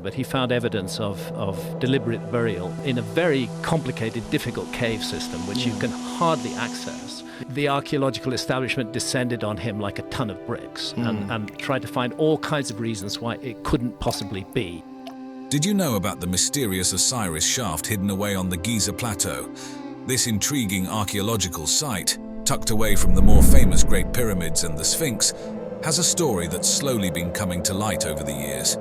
But he found evidence of deliberate burial in a very complicated, difficult cave system, which you can hardly access. The archaeological establishment descended on him like a ton of bricks and tried to find all kinds of reasons why it couldn't possibly be. Did you know about the mysterious Osiris shaft hidden away on the Giza Plateau? This intriguing archaeological site, tucked away from the more famous Great Pyramids and the Sphinx, has a story that's slowly been coming to light over the years.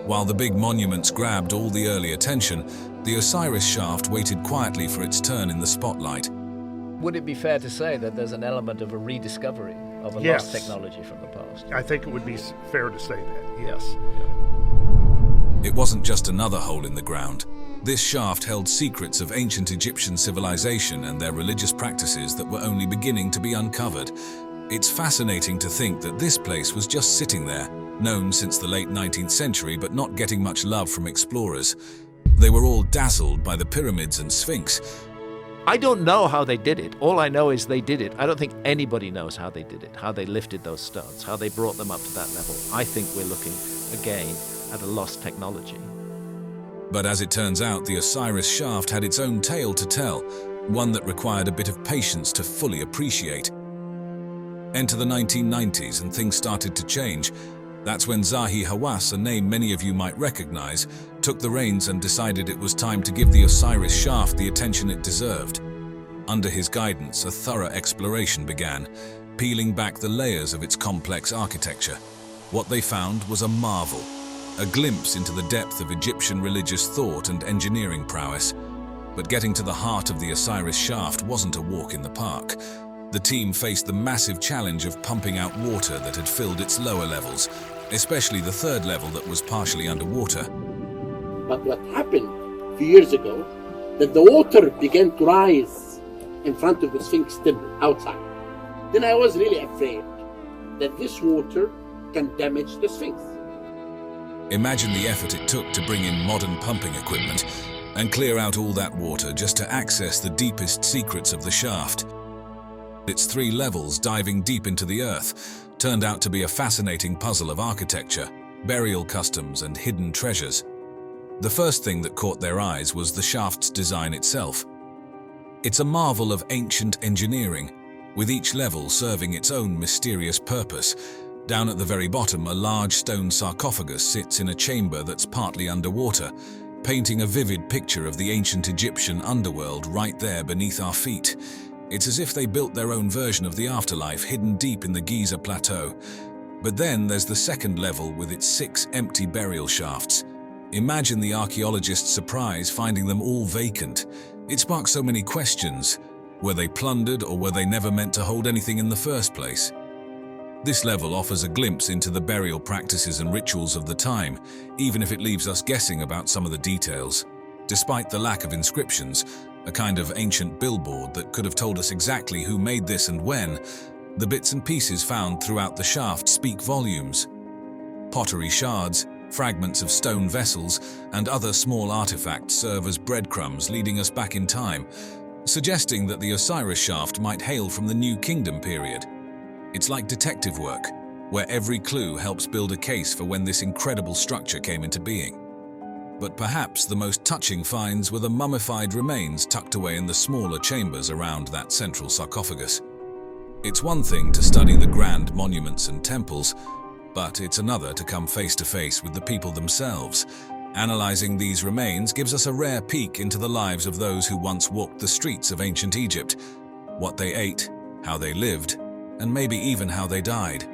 While the big monuments grabbed all the early attention, the Osiris shaft waited quietly for its turn in the spotlight. Would it be fair to say that there's an element of a rediscovery of a lost technology from the past? I think it would be fair to say that, yes. It wasn't just another hole in the ground. This shaft held secrets of ancient Egyptian civilization and their religious practices that were only beginning to be uncovered. It's fascinating to think that this place was just sitting there, known since the late 19th century but not getting much love from explorers. They were all dazzled by the pyramids and Sphinx. I don't know how they did it. All I know is they did it. I don't think anybody knows how they did it, how they lifted those stones, how they brought them up to that level. I think we're looking, again, at a lost technology. But as it turns out, the Osiris shaft had its own tale to tell, one that required a bit of patience to fully appreciate. Enter the 1990s and things started to change. That's when Zahi Hawass, a name many of you might recognize, took the reins and decided it was time to give the Osiris shaft the attention it deserved. Under his guidance, a thorough exploration began, peeling back the layers of its complex architecture. What they found was a marvel, a glimpse into the depth of Egyptian religious thought and engineering prowess. But getting to the heart of the Osiris shaft wasn't a walk in the park. The team faced the massive challenge of pumping out water that had filled its lower levels, especially the third level that was partially underwater. But what happened a few years ago, that the water began to rise in front of the Sphinx temple outside. Then I was really afraid that this water can damage the Sphinx. Imagine the effort it took to bring in modern pumping equipment and clear out all that water just to access the deepest secrets of the shaft. Its 3 levels diving deep into the earth turned out to be a fascinating puzzle of architecture, burial customs, and hidden treasures. The first thing that caught their eyes was the shaft's design itself. It's a marvel of ancient engineering, with each level serving its own mysterious purpose. Down at the very bottom, a large stone sarcophagus sits in a chamber that's partly underwater, painting a vivid picture of the ancient Egyptian underworld right there beneath our feet. It's as if they built their own version of the afterlife hidden deep in the Giza Plateau. But then there's the second level with its 6 empty burial shafts. Imagine the archaeologists' surprise finding them all vacant. It sparked so many questions. Were they plundered, or were they never meant to hold anything in the first place? This level offers a glimpse into the burial practices and rituals of the time, even if it leaves us guessing about some of the details. Despite the lack of inscriptions, a kind of ancient billboard that could have told us exactly who made this and when, the bits and pieces found throughout the shaft speak volumes. Pottery shards, fragments of stone vessels, and other small artifacts serve as breadcrumbs leading us back in time, suggesting that the Osiris shaft might hail from the New Kingdom period. It's like detective work, where every clue helps build a case for when this incredible structure came into being. But perhaps the most touching finds were the mummified remains tucked away in the smaller chambers around that central sarcophagus. It's one thing to study the grand monuments and temples, but it's another to come face to face with the people themselves. Analyzing these remains gives us a rare peek into the lives of those who once walked the streets of ancient Egypt, what they ate, how they lived, and maybe even how they died.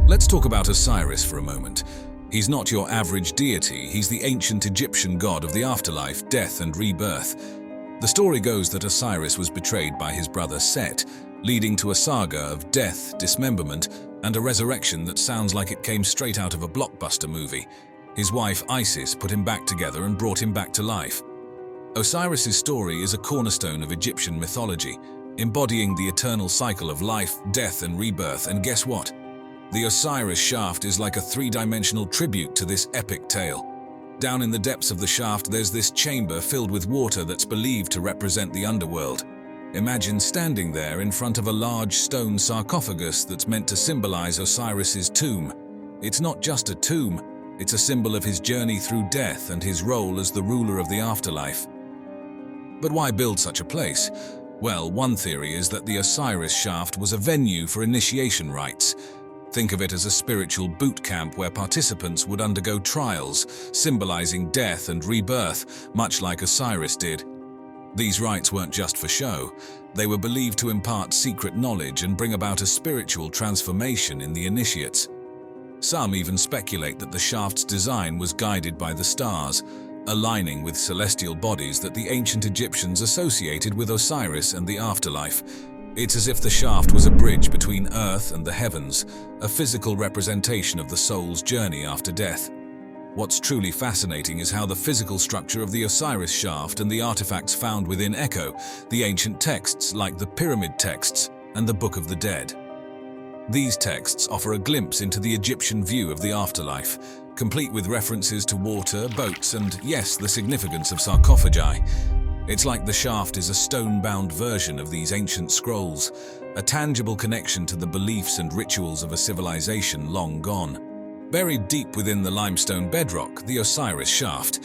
Let's talk about Osiris for a moment. He's not your average deity, he's the ancient Egyptian god of the afterlife, death, and rebirth. The story goes that Osiris was betrayed by his brother Set, leading to a saga of death, dismemberment, and a resurrection that sounds like it came straight out of a blockbuster movie. His wife Isis put him back together and brought him back to life. Osiris's story is a cornerstone of Egyptian mythology, embodying the eternal cycle of life, death, and rebirth. And guess what? The Osiris shaft is like a 3-dimensional tribute to this epic tale. Down in the depths of the shaft, there's this chamber filled with water that's believed to represent the underworld. Imagine standing there in front of a large stone sarcophagus that's meant to symbolize Osiris's tomb. It's not just a tomb, It's a symbol of his journey through death and his role as the ruler of the afterlife. But why build such a place? Well, one theory is that the Osiris shaft was a venue for initiation rites. Think of it as a spiritual boot camp where participants would undergo trials, symbolizing death and rebirth, much like Osiris did. These rites weren't just for show. They were believed to impart secret knowledge and bring about a spiritual transformation in the initiates. Some even speculate that the shaft's design was guided by the stars, aligning with celestial bodies that the ancient Egyptians associated with Osiris and the afterlife. It's as if the shaft was a bridge between Earth and the heavens, a physical representation of the soul's journey after death. What's truly fascinating is how the physical structure of the Osiris shaft and the artifacts found within echo the ancient texts like the Pyramid texts and the Book of the Dead. These texts offer a glimpse into the Egyptian view of the afterlife, complete with references to water, boats, and, yes, the significance of sarcophagi. It's like the shaft is a stone-bound version of these ancient scrolls, a tangible connection to the beliefs and rituals of a civilization long gone. Buried deep within the limestone bedrock, the Osiris shaft,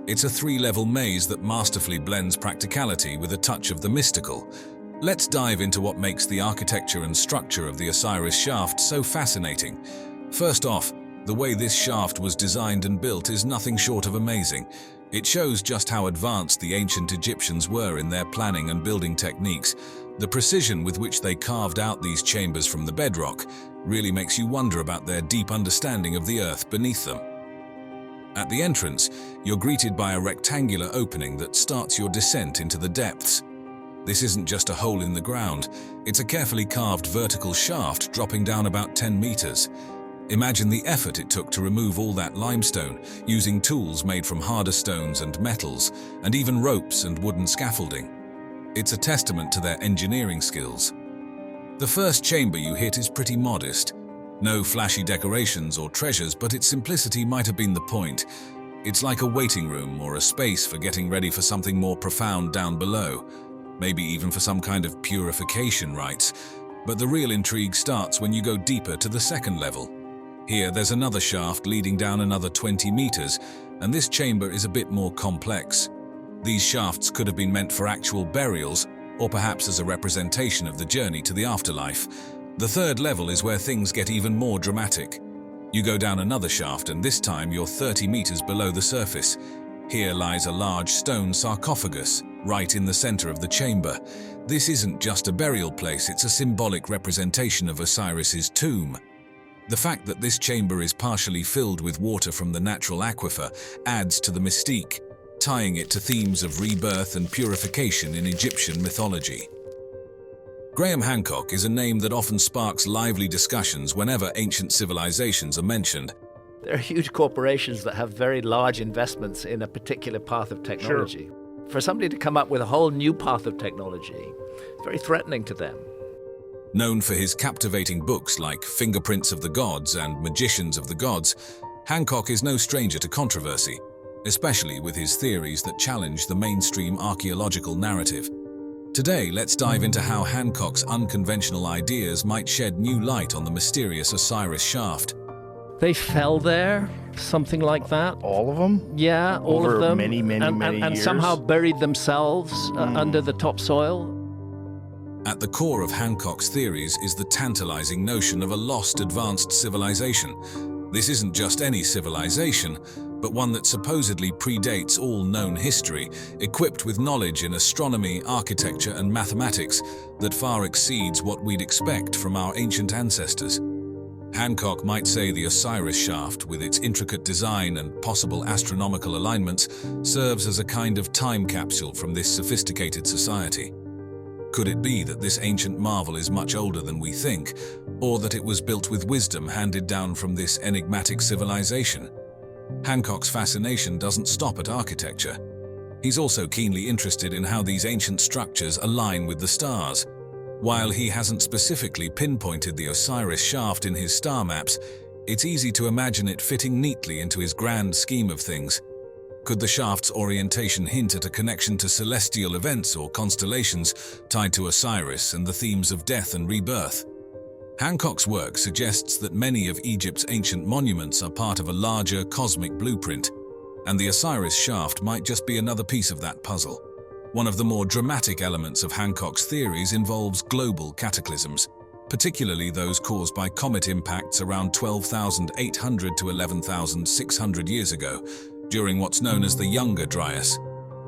it's a three-level maze that masterfully blends practicality with a touch of the mystical. Let's dive into what makes the architecture and structure of the Osiris shaft so fascinating. First off, the way this shaft was designed and built is nothing short of amazing. It shows just how advanced the ancient Egyptians were in their planning and building techniques. The precision with which they carved out these chambers from the bedrock really makes you wonder about their deep understanding of the earth beneath them. At the entrance, you're greeted by a rectangular opening that starts your descent into the depths. This isn't just a hole in the ground, it's a carefully carved vertical shaft dropping down about 10 meters. Imagine the effort it took to remove all that limestone, using tools made from harder stones and metals, and even ropes and wooden scaffolding. It's a testament to their engineering skills. The first chamber you hit is pretty modest. No flashy decorations or treasures, but its simplicity might have been the point. It's like a waiting room or a space for getting ready for something more profound down below, maybe even for some kind of purification rites. But the real intrigue starts when you go deeper to the second level. Here, there's another shaft leading down another 20 meters, and this chamber is a bit more complex. These shafts could have been meant for actual burials, or perhaps as a representation of the journey to the afterlife. The third level is where things get even more dramatic. You go down another shaft, and this time you're 30 meters below the surface. Here lies a large stone sarcophagus, right in the center of the chamber. This isn't just a burial place, it's a symbolic representation of Osiris's tomb. The fact that this chamber is partially filled with water from the natural aquifer adds to the mystique, tying it to themes of rebirth and purification in Egyptian mythology. Graham Hancock is a name that often sparks lively discussions whenever ancient civilizations are mentioned. There are huge corporations that have very large investments in a particular path of technology. Sure. For somebody to come up with a whole new path of technology, it's very threatening to them. Known for his captivating books like Fingerprints of the Gods and Magicians of the Gods, Hancock is no stranger to controversy, especially with his theories that challenge the mainstream archaeological narrative. Today, let's dive into how Hancock's unconventional ideas might shed new light on the mysterious Osiris shaft. They fell there, something like that. All of them? Yeah, all Over of them. many and years? somehow buried themselves under the topsoil. At the core of Hancock's theories is the tantalizing notion of a lost advanced civilization. This isn't just any civilization, but one that supposedly predates all known history, equipped with knowledge in astronomy, architecture, and mathematics that far exceeds what we'd expect from our ancient ancestors. Hancock might say the Osiris shaft, with its intricate design and possible astronomical alignments, serves as a kind of time capsule from this sophisticated society. Could it be that this ancient marvel is much older than we think, or that it was built with wisdom handed down from this enigmatic civilization? Hancock's fascination doesn't stop at architecture. He's also keenly interested in how these ancient structures align with the stars. While he hasn't specifically pinpointed the Osiris shaft in his star maps, it's easy to imagine it fitting neatly into his grand scheme of things. Could the shaft's orientation hint at a connection to celestial events or constellations tied to Osiris and the themes of death and rebirth? Hancock's work suggests that many of Egypt's ancient monuments are part of a larger cosmic blueprint, and the Osiris shaft might just be another piece of that puzzle. One of the more dramatic elements of Hancock's theories involves global cataclysms, particularly those caused by comet impacts around 12,800 to 11,600 years ago, during what's known as the Younger Dryas.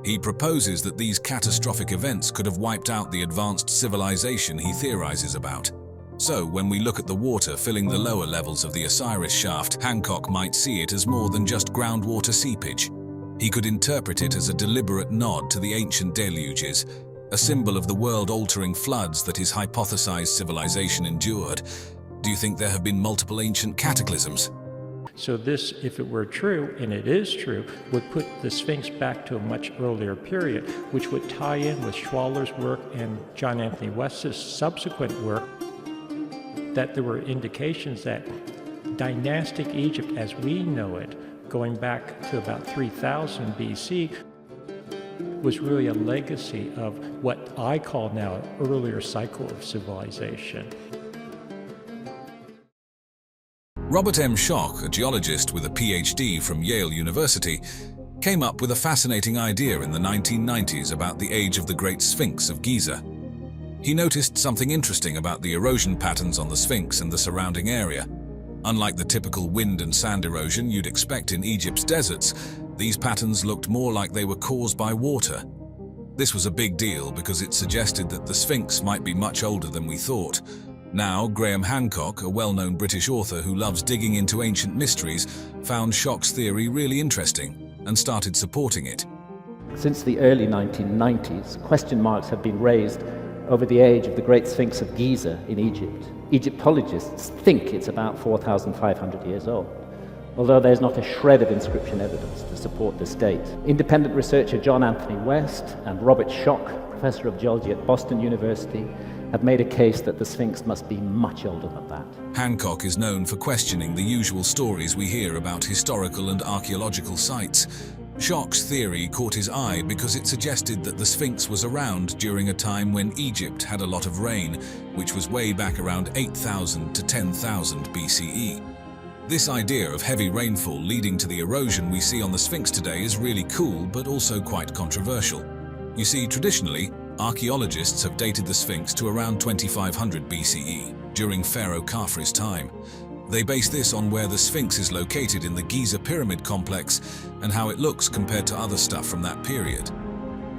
He proposes that these catastrophic events could have wiped out the advanced civilization he theorizes about. So, when we look at the water filling the lower levels of the Osiris shaft, Hancock might see it as more than just groundwater seepage. He could interpret it as a deliberate nod to the ancient deluges, a symbol of the world-altering floods that his hypothesized civilization endured. Do you think there have been multiple ancient cataclysms? So this, if it were true, and it is true, would put the Sphinx back to a much earlier period, which would tie in with Schwaller's work and John Anthony West's subsequent work, that there were indications that dynastic Egypt as we know it, going back to about 3000 BC, was really a legacy of what I call now an earlier cycle of civilization. Robert M. Schoch, a geologist with a PhD from Yale University, came up with a fascinating idea in the 1990s about the age of the Great Sphinx of Giza. He noticed something interesting about the erosion patterns on the Sphinx and the surrounding area. Unlike the typical wind and sand erosion you'd expect in Egypt's deserts, these patterns looked more like they were caused by water. This was a big deal because it suggested that the Sphinx might be much older than we thought. Now, Graham Hancock, a well-known British author who loves digging into ancient mysteries, found Schoch's theory really interesting and started supporting it. Since the early 1990s, question marks have been raised over the age of the Great Sphinx of Giza in Egypt. Egyptologists think it's about 4,500 years old, although there's not a shred of inscription evidence to support this date. Independent researcher John Anthony West and Robert Schoch, professor of geology at Boston University, have made a case that the Sphinx must be much older than that. Hancock is known for questioning the usual stories we hear about historical and archaeological sites. Schoch's theory caught his eye because it suggested that the Sphinx was around during a time when Egypt had a lot of rain, which was way back around 8,000 to 10,000 BCE. This idea of heavy rainfall leading to the erosion we see on the Sphinx today is really cool, but also quite controversial. You see, traditionally, archaeologists have dated the Sphinx to around 2500 BCE, during Pharaoh Khafre's time. They base this on where the Sphinx is located in the Giza pyramid complex and how it looks compared to other stuff from that period.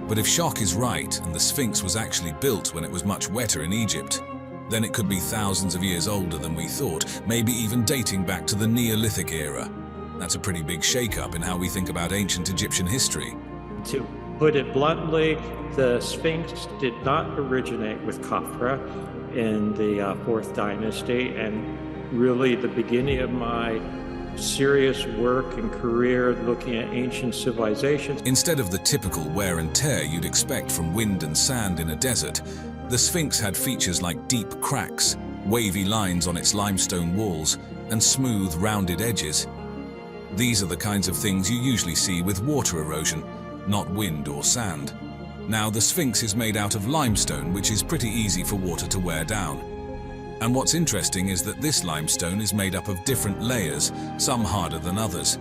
But if Schoch is right and the Sphinx was actually built when it was much wetter in Egypt, then it could be thousands of years older than we thought, maybe even dating back to the Neolithic era. That's a pretty big shake-up in how we think about ancient Egyptian history. To put it bluntly, the Sphinx did not originate with Khafre in the 4th dynasty, and really the beginning of my serious work and career looking at ancient civilizations. Instead of the typical wear and tear you'd expect from wind and sand in a desert, the Sphinx had features like deep cracks, wavy lines on its limestone walls, and smooth, rounded edges. These are the kinds of things you usually see with water erosion, not wind or sand. Now, the Sphinx is made out of limestone, which is pretty easy for water to wear down. And what's interesting is that this limestone is made up of different layers, some harder than others.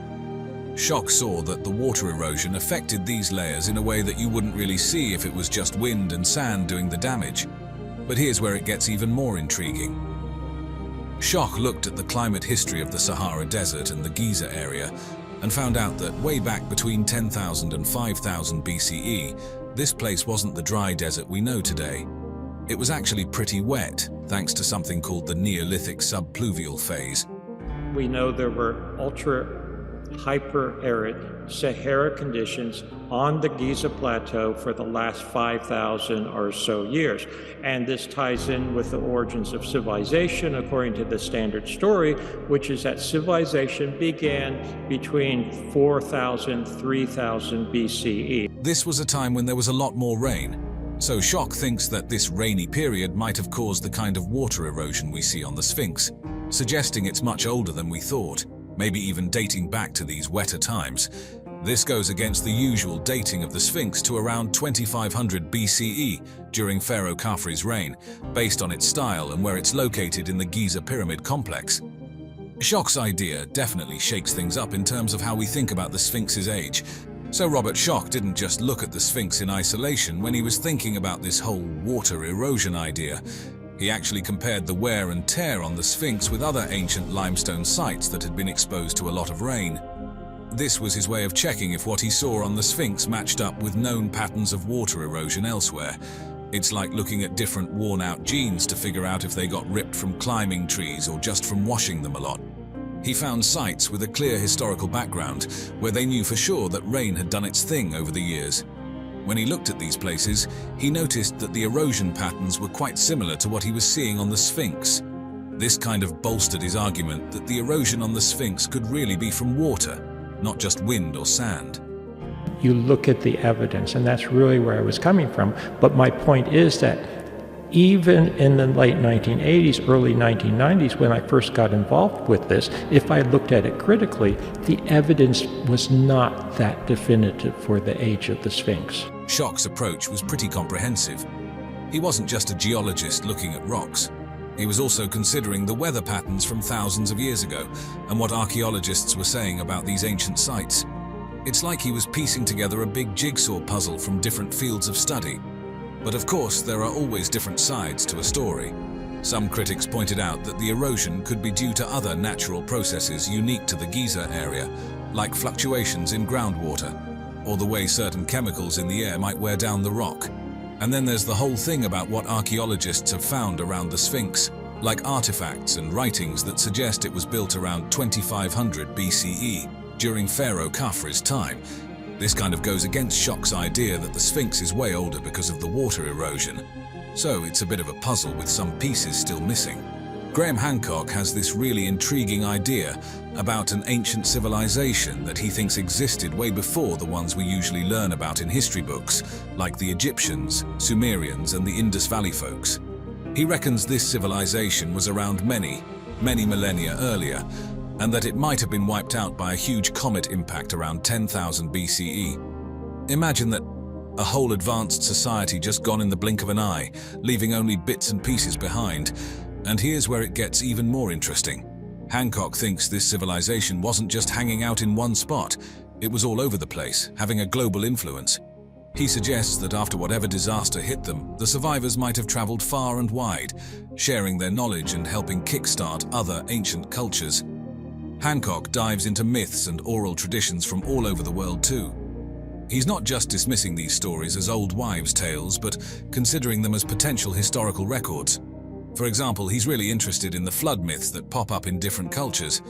Schoch saw that the water erosion affected these layers in a way that you wouldn't really see if it was just wind and sand doing the damage. But here's where it gets even more intriguing. Schoch looked at the climate history of the Sahara Desert and the Giza area and found out that way back between 10,000 and 5,000 BCE, this place wasn't the dry desert we know today. It was actually pretty wet, thanks to something called the Neolithic subpluvial phase. We know there were hyper-arid Sahara conditions on the Giza Plateau for the last 5,000 or so years. And this ties in with the origins of civilization, according to the standard story, which is that civilization began between 4,000 and 3,000 BCE. This was a time when there was a lot more rain. So Schoch thinks that this rainy period might have caused the kind of water erosion we see on the Sphinx, suggesting it's much older than we thought, maybe even dating back to these wetter times. This goes against the usual dating of the Sphinx to around 2500 BCE during Pharaoh Khafre's reign, based on its style and where it's located in the Giza pyramid complex. Schoch's idea definitely shakes things up in terms of how we think about the Sphinx's age. So Robert Schoch didn't just look at the Sphinx in isolation when he was thinking about this whole water erosion idea. He actually compared the wear and tear on the Sphinx with other ancient limestone sites that had been exposed to a lot of rain. This was his way of checking if what he saw on the Sphinx matched up with known patterns of water erosion elsewhere. It's like looking at different worn-out jeans to figure out if they got ripped from climbing trees or just from washing them a lot. He found sites with a clear historical background where they knew for sure that rain had done its thing over the years. When he looked at these places, he noticed that the erosion patterns were quite similar to what he was seeing on the Sphinx. This kind of bolstered his argument that the erosion on the Sphinx could really be from water, not just wind or sand. You look at the evidence, and that's really where I was coming from. But my point is that even in the late 1980s, early 1990s, when I first got involved with this, if I looked at it critically, the evidence was not that definitive for the age of the Sphinx. Schoch's approach was pretty comprehensive. He wasn't just a geologist looking at rocks. He was also considering the weather patterns from thousands of years ago and what archaeologists were saying about these ancient sites. It's like he was piecing together a big jigsaw puzzle from different fields of study. But of course, there are always different sides to a story. Some critics pointed out that the erosion could be due to other natural processes unique to the Giza area, like fluctuations in groundwater, or the way certain chemicals in the air might wear down the rock. And then there's the whole thing about what archaeologists have found around the Sphinx, like artifacts and writings that suggest it was built around 2500 BCE, during Pharaoh Khafre's time. This kind of goes against Schoch's idea that the Sphinx is way older because of the water erosion. So it's a bit of a puzzle with some pieces still missing. Graham Hancock has this really intriguing idea about an ancient civilization that he thinks existed way before the ones we usually learn about in history books, like the Egyptians, Sumerians, and the Indus Valley folks. He reckons this civilization was around many millennia earlier, and that it might have been wiped out by a huge comet impact around 10,000 BCE. Imagine that a whole advanced society just gone in the blink of an eye, leaving only bits and pieces behind. And here's where it gets even more interesting. Hancock thinks this civilization wasn't just hanging out in one spot, it was all over the place, having a global influence. He suggests that after whatever disaster hit them, the survivors might have traveled far and wide, sharing their knowledge and helping kickstart other ancient cultures. Hancock dives into myths and oral traditions from all over the world too. He's not just dismissing these stories as old wives' tales, but considering them as potential historical records. For example, he's really interested in the flood myths that pop up in different cultures.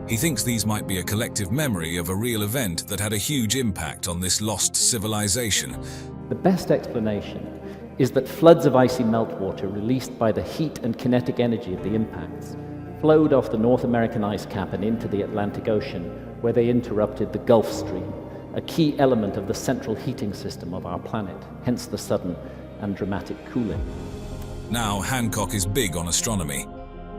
He thinks these might be a collective memory of a real event that had a huge impact on this lost civilization. The best explanation is that floods of icy meltwater released by the heat and kinetic energy of the impacts flowed off the North American ice cap and into the Atlantic Ocean, where they interrupted the Gulf Stream, a key element of the central heating system of our planet, hence the sudden and dramatic cooling. Now, Hancock is big on astronomy.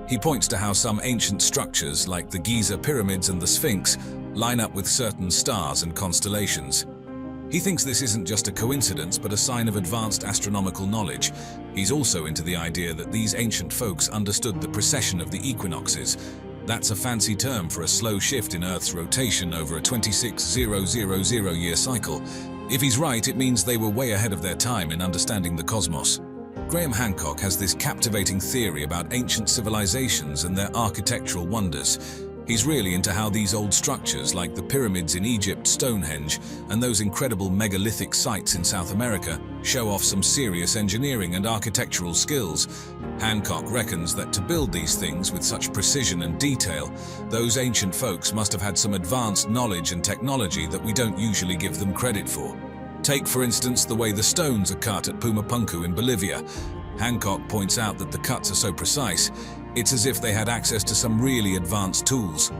He points to how some ancient structures, like the Giza pyramids and the Sphinx, line up with certain stars and constellations. He thinks this isn't just a coincidence, but a sign of advanced astronomical knowledge. He's also into the idea that these ancient folks understood the precession of the equinoxes. That's a fancy term for a slow shift in Earth's rotation over a 26,000-year cycle. If he's right, it means they were way ahead of their time in understanding the cosmos. Graham Hancock has this captivating theory about ancient civilizations and their architectural wonders. He's really into how these old structures, like the pyramids in Egypt, Stonehenge, and those incredible megalithic sites in South America, show off some serious engineering and architectural skills. Hancock reckons that to build these things with such precision and detail, those ancient folks must have had some advanced knowledge and technology that we don't usually give them credit for. Take, for instance, the way the stones are cut at Pumapunku in Bolivia. Hancock points out that the cuts are so precise, it's as if they had access to some really advanced tools.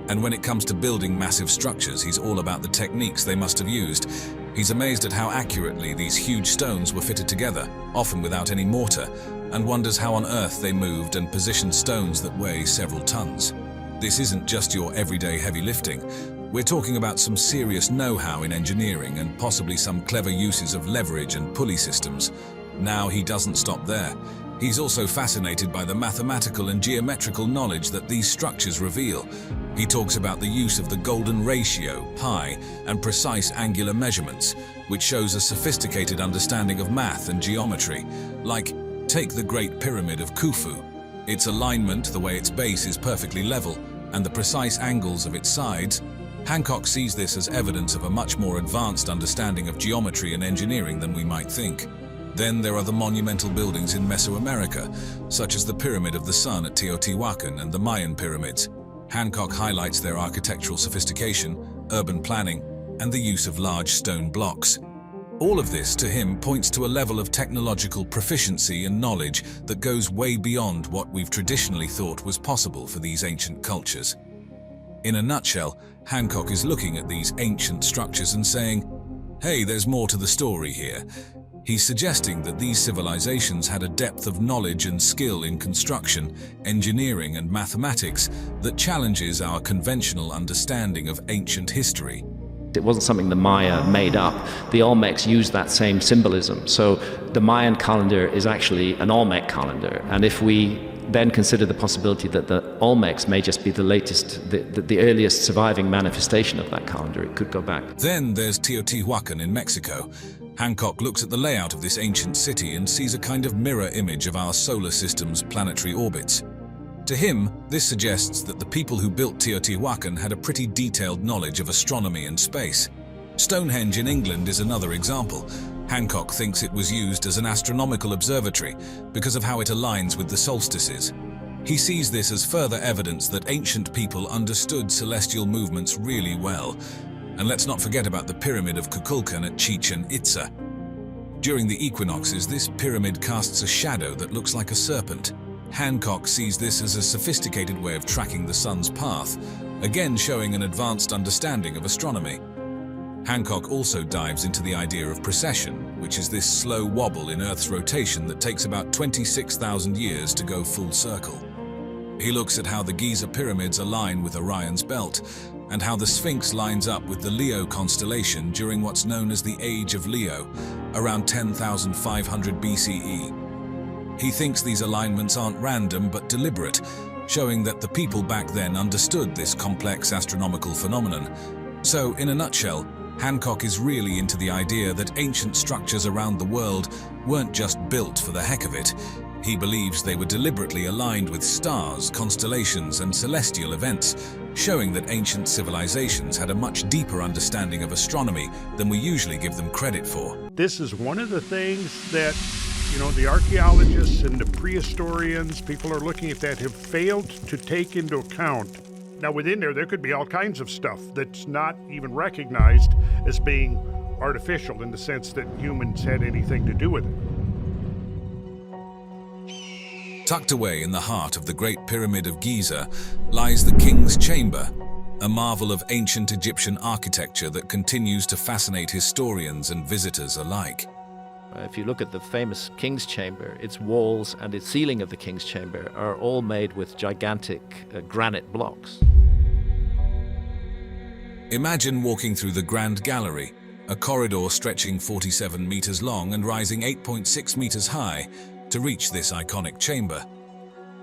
And when it comes to building massive structures, he's all about the techniques they must have used. He's amazed at how accurately these huge stones were fitted together, often without any mortar, and wonders how on earth they moved and positioned stones that weigh several tons. This isn't just your everyday heavy lifting. We're talking about some serious know-how in engineering and possibly some clever uses of leverage and pulley systems. Now he doesn't stop there. He's also fascinated by the mathematical and geometrical knowledge that these structures reveal. He talks about the use of the golden ratio, pi, and precise angular measurements, which shows a sophisticated understanding of math and geometry. Like, take the Great Pyramid of Khufu. Its alignment, the way its base is perfectly level, and the precise angles of its sides. Hancock sees this as evidence of a much more advanced understanding of geometry and engineering than we might think. Then there are the monumental buildings in Mesoamerica, such as the Pyramid of the Sun at Teotihuacan and the Mayan pyramids. Hancock highlights their architectural sophistication, urban planning, and the use of large stone blocks. All of this, to him, points to a level of technological proficiency and knowledge that goes way beyond what we've traditionally thought was possible for these ancient cultures. In a nutshell, Hancock is looking at these ancient structures and saying, hey, there's more to the story here. He's suggesting that these civilizations had a depth of knowledge and skill in construction, engineering, and mathematics that challenges our conventional understanding of ancient history. It wasn't something the Maya made up. The Olmecs used that same symbolism. So the Mayan calendar is actually an Olmec calendar. And if we then consider the possibility that the Olmecs may just be the latest, the earliest surviving manifestation of that calendar, it could go back. Then there's Teotihuacan in Mexico. Hancock looks at the layout of this ancient city and sees a kind of mirror image of our solar system's planetary orbits. To him, this suggests that the people who built Teotihuacan had a pretty detailed knowledge of astronomy and space. Stonehenge in England is another example. Hancock thinks it was used as an astronomical observatory because of how it aligns with the solstices. He sees this as further evidence that ancient people understood celestial movements really well. And let's not forget about the Pyramid of Kukulkan at Chichen Itza. During the equinoxes, this pyramid casts a shadow that looks like a serpent. Hancock sees this as a sophisticated way of tracking the sun's path, again showing an advanced understanding of astronomy. Hancock also dives into the idea of precession, which is this slow wobble in Earth's rotation that takes about 26,000 years to go full circle. He looks at how the Giza pyramids align with Orion's belt, and how the Sphinx lines up with the Leo constellation during what's known as the Age of Leo, around 10,500 BCE. He thinks these alignments aren't random but deliberate, showing that the people back then understood this complex astronomical phenomenon. So, in a nutshell, Hancock is really into the idea that ancient structures around the world weren't just built for the heck of it. He believes they were deliberately aligned with stars, constellations, and celestial events, showing that ancient civilizations had a much deeper understanding of astronomy than we usually give them credit for. This is one of the things that, the archaeologists and the prehistorians, people are looking at that, have failed to take into account. Now, within there could be all kinds of stuff that's not even recognized as being artificial in the sense that humans had anything to do with it. Tucked away in the heart of the Great Pyramid of Giza lies the King's Chamber, a marvel of ancient Egyptian architecture that continues to fascinate historians and visitors alike. If you look at the famous King's Chamber, its walls and its ceiling of the King's Chamber are all made with gigantic granite blocks. Imagine walking through the Grand Gallery, a corridor stretching 47 meters long and rising 8.6 meters high, to reach this iconic chamber.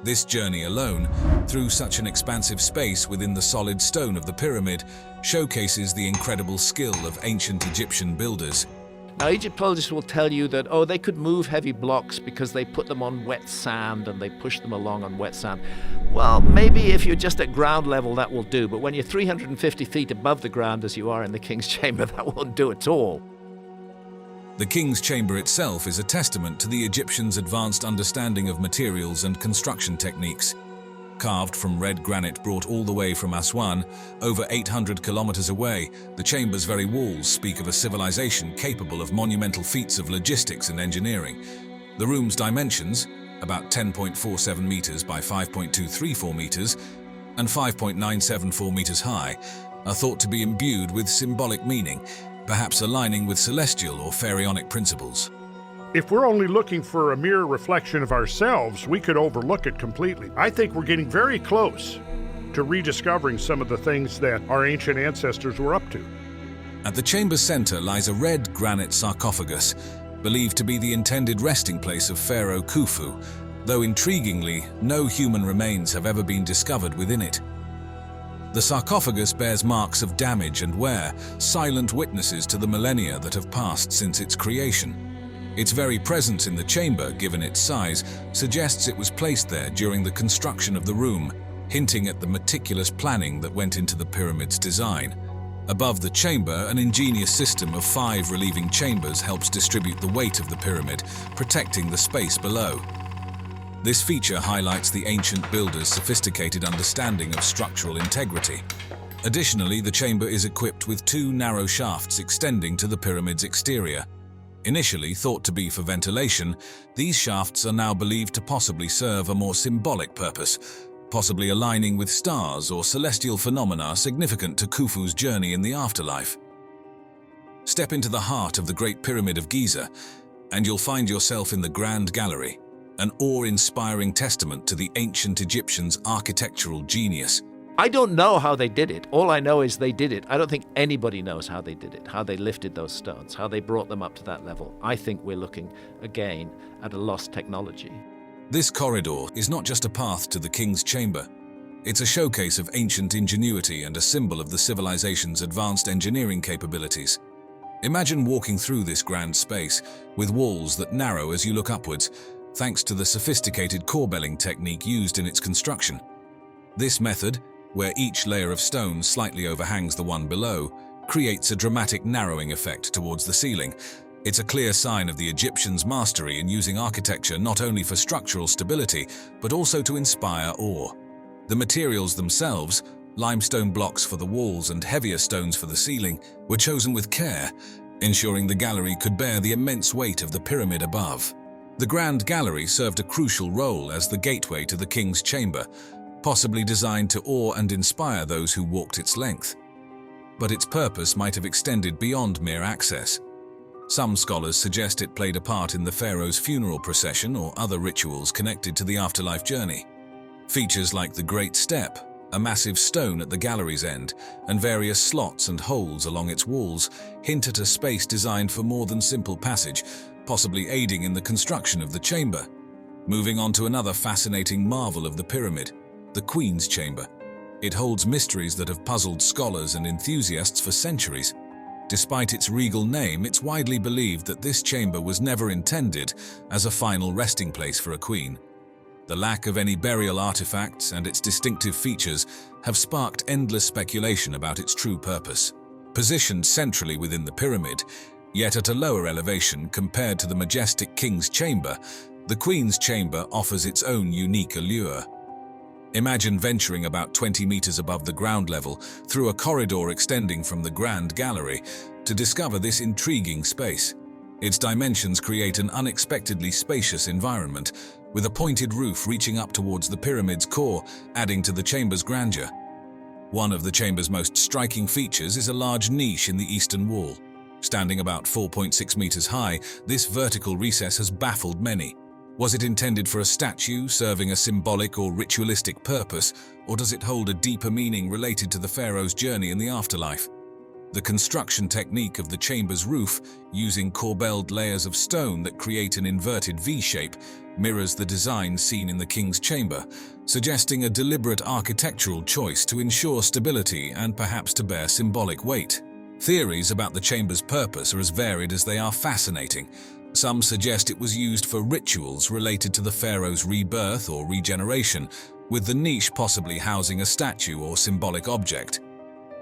This journey alone, through such an expansive space within the solid stone of the pyramid, showcases the incredible skill of ancient Egyptian builders. Now, Egyptologists will tell you that, they could move heavy blocks because they put them on wet sand and they push them along on wet sand. Well, maybe if you're just at ground level, that will do. But when you're 350 feet above the ground, as you are in the King's Chamber, that won't do at all. The King's Chamber itself is a testament to the Egyptians' advanced understanding of materials and construction techniques. Carved from red granite brought all the way from Aswan, over 800 kilometers away, the chamber's very walls speak of a civilization capable of monumental feats of logistics and engineering. The room's dimensions, about 10.47 meters by 5.234 meters and 5.974 meters high, are thought to be imbued with symbolic meaning, perhaps aligning with celestial or pharaonic principles. If we're only looking for a mirror reflection of ourselves, we could overlook it completely. I think we're getting very close to rediscovering some of the things that our ancient ancestors were up to. At the chamber's center lies a red granite sarcophagus, believed to be the intended resting place of Pharaoh Khufu, though intriguingly, no human remains have ever been discovered within it. The sarcophagus bears marks of damage and wear, silent witnesses to the millennia that have passed since its creation. Its very presence in the chamber, given its size, suggests it was placed there during the construction of the room, hinting at the meticulous planning that went into the pyramid's design. Above the chamber, an ingenious system of 5 relieving chambers helps distribute the weight of the pyramid, protecting the space below. This feature highlights the ancient builders' sophisticated understanding of structural integrity. Additionally, the chamber is equipped with 2 narrow shafts extending to the pyramid's exterior. Initially thought to be for ventilation, these shafts are now believed to possibly serve a more symbolic purpose, possibly aligning with stars or celestial phenomena significant to Khufu's journey in the afterlife. Step into the heart of the Great Pyramid of Giza, and you'll find yourself in the Grand Gallery, an awe-inspiring testament to the ancient Egyptians' architectural genius. I don't know how they did it. All I know is they did it. I don't think anybody knows how they did it, how they lifted those stones, how they brought them up to that level. I think we're looking, again, at a lost technology. This corridor is not just a path to the king's chamber. It's a showcase of ancient ingenuity and a symbol of the civilization's advanced engineering capabilities. Imagine walking through this grand space, with walls that narrow as you look upwards, thanks to the sophisticated corbelling technique used in its construction. This method, where each layer of stone slightly overhangs the one below, creates a dramatic narrowing effect towards the ceiling. It's a clear sign of the Egyptians' mastery in using architecture not only for structural stability, but also to inspire awe. The materials themselves, limestone blocks for the walls and heavier stones for the ceiling, were chosen with care, ensuring the gallery could bear the immense weight of the pyramid above. The Grand Gallery served a crucial role as the gateway to the king's chamber, possibly designed to awe and inspire those who walked its length. But its purpose might have extended beyond mere access. Some scholars suggest it played a part in the pharaoh's funeral procession or other rituals connected to the afterlife journey. Features like the Great Step, a massive stone at the gallery's end, and various slots and holes along its walls hint at a space designed for more than simple passage, possibly aiding in the construction of the chamber. Moving on to another fascinating marvel of the pyramid, the Queen's Chamber. It holds mysteries that have puzzled scholars and enthusiasts for centuries. Despite its regal name, it's widely believed that this chamber was never intended as a final resting place for a queen. The lack of any burial artifacts and its distinctive features have sparked endless speculation about its true purpose. Positioned centrally within the pyramid, yet at a lower elevation compared to the majestic King's Chamber, the Queen's Chamber offers its own unique allure. Imagine venturing about 20 meters above the ground level through a corridor extending from the Grand Gallery to discover this intriguing space. Its dimensions create an unexpectedly spacious environment, with a pointed roof reaching up towards the pyramid's core, adding to the chamber's grandeur. One of the chamber's most striking features is a large niche in the eastern wall. Standing about 4.6 meters high, this vertical recess has baffled many. Was it intended for a statue serving a symbolic or ritualistic purpose, or does it hold a deeper meaning related to the pharaoh's journey in the afterlife? The construction technique of the chamber's roof, using corbelled layers of stone that create an inverted V-shape, mirrors the design seen in the king's chamber, suggesting a deliberate architectural choice to ensure stability and perhaps to bear symbolic weight. Theories about the chamber's purpose are as varied as they are fascinating. Some suggest it was used for rituals related to the pharaoh's rebirth or regeneration, with the niche possibly housing a statue or symbolic object.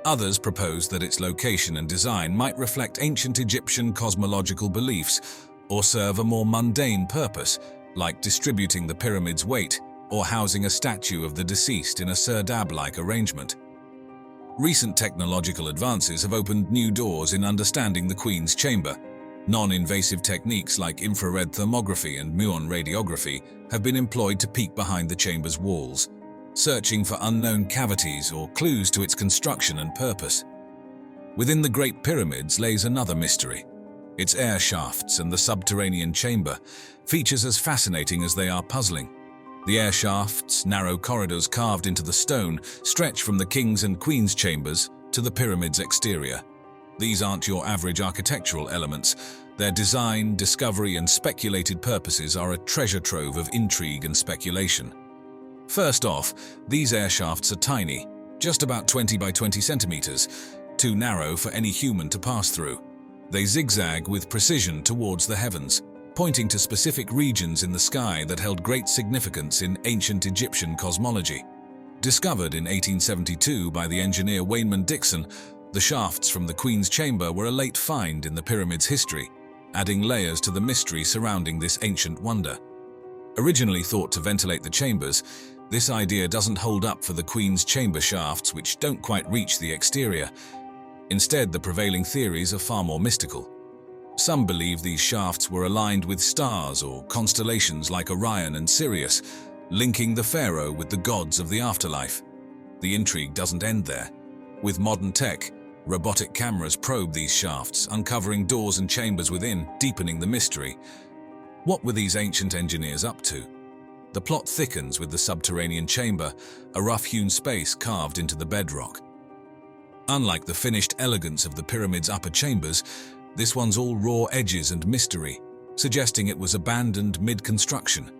Others propose that its location and design might reflect ancient Egyptian cosmological beliefs or serve a more mundane purpose, like distributing the pyramid's weight or housing a statue of the deceased in a serdab-like arrangement. Recent technological advances have opened new doors in understanding the Queen's Chamber. Non-invasive techniques like infrared thermography and muon radiography have been employed to peek behind the chamber's walls, searching for unknown cavities or clues to its construction and purpose. Within the Great Pyramids lays another mystery. Its air shafts and the subterranean chamber, features as fascinating as they are puzzling. The air shafts, narrow corridors carved into the stone, stretch from the king's and queen's chambers to the pyramid's exterior. These aren't your average architectural elements. Their design, discovery, and speculated purposes are a treasure trove of intrigue and speculation. First off, these air shafts are tiny, just about 20 by 20 centimeters, too narrow for any human to pass through. They zigzag with precision towards the heavens, pointing to specific regions in the sky that held great significance in ancient Egyptian cosmology. Discovered in 1872 by the engineer Wayman Dixon, the shafts from the Queen's Chamber were a late find in the pyramid's history, adding layers to the mystery surrounding this ancient wonder. Originally thought to ventilate the chambers, this idea doesn't hold up for the Queen's Chamber shafts, which don't quite reach the exterior. Instead, the prevailing theories are far more mystical. Some believe these shafts were aligned with stars or constellations like Orion and Sirius, linking the pharaoh with the gods of the afterlife. The intrigue doesn't end there. With modern tech, robotic cameras probe these shafts, uncovering doors and chambers within, deepening the mystery. What were these ancient engineers up to? The plot thickens with the subterranean chamber, a rough-hewn space carved into the bedrock. Unlike the finished elegance of the pyramid's upper chambers, this one's all raw edges and mystery, suggesting it was abandoned mid-construction.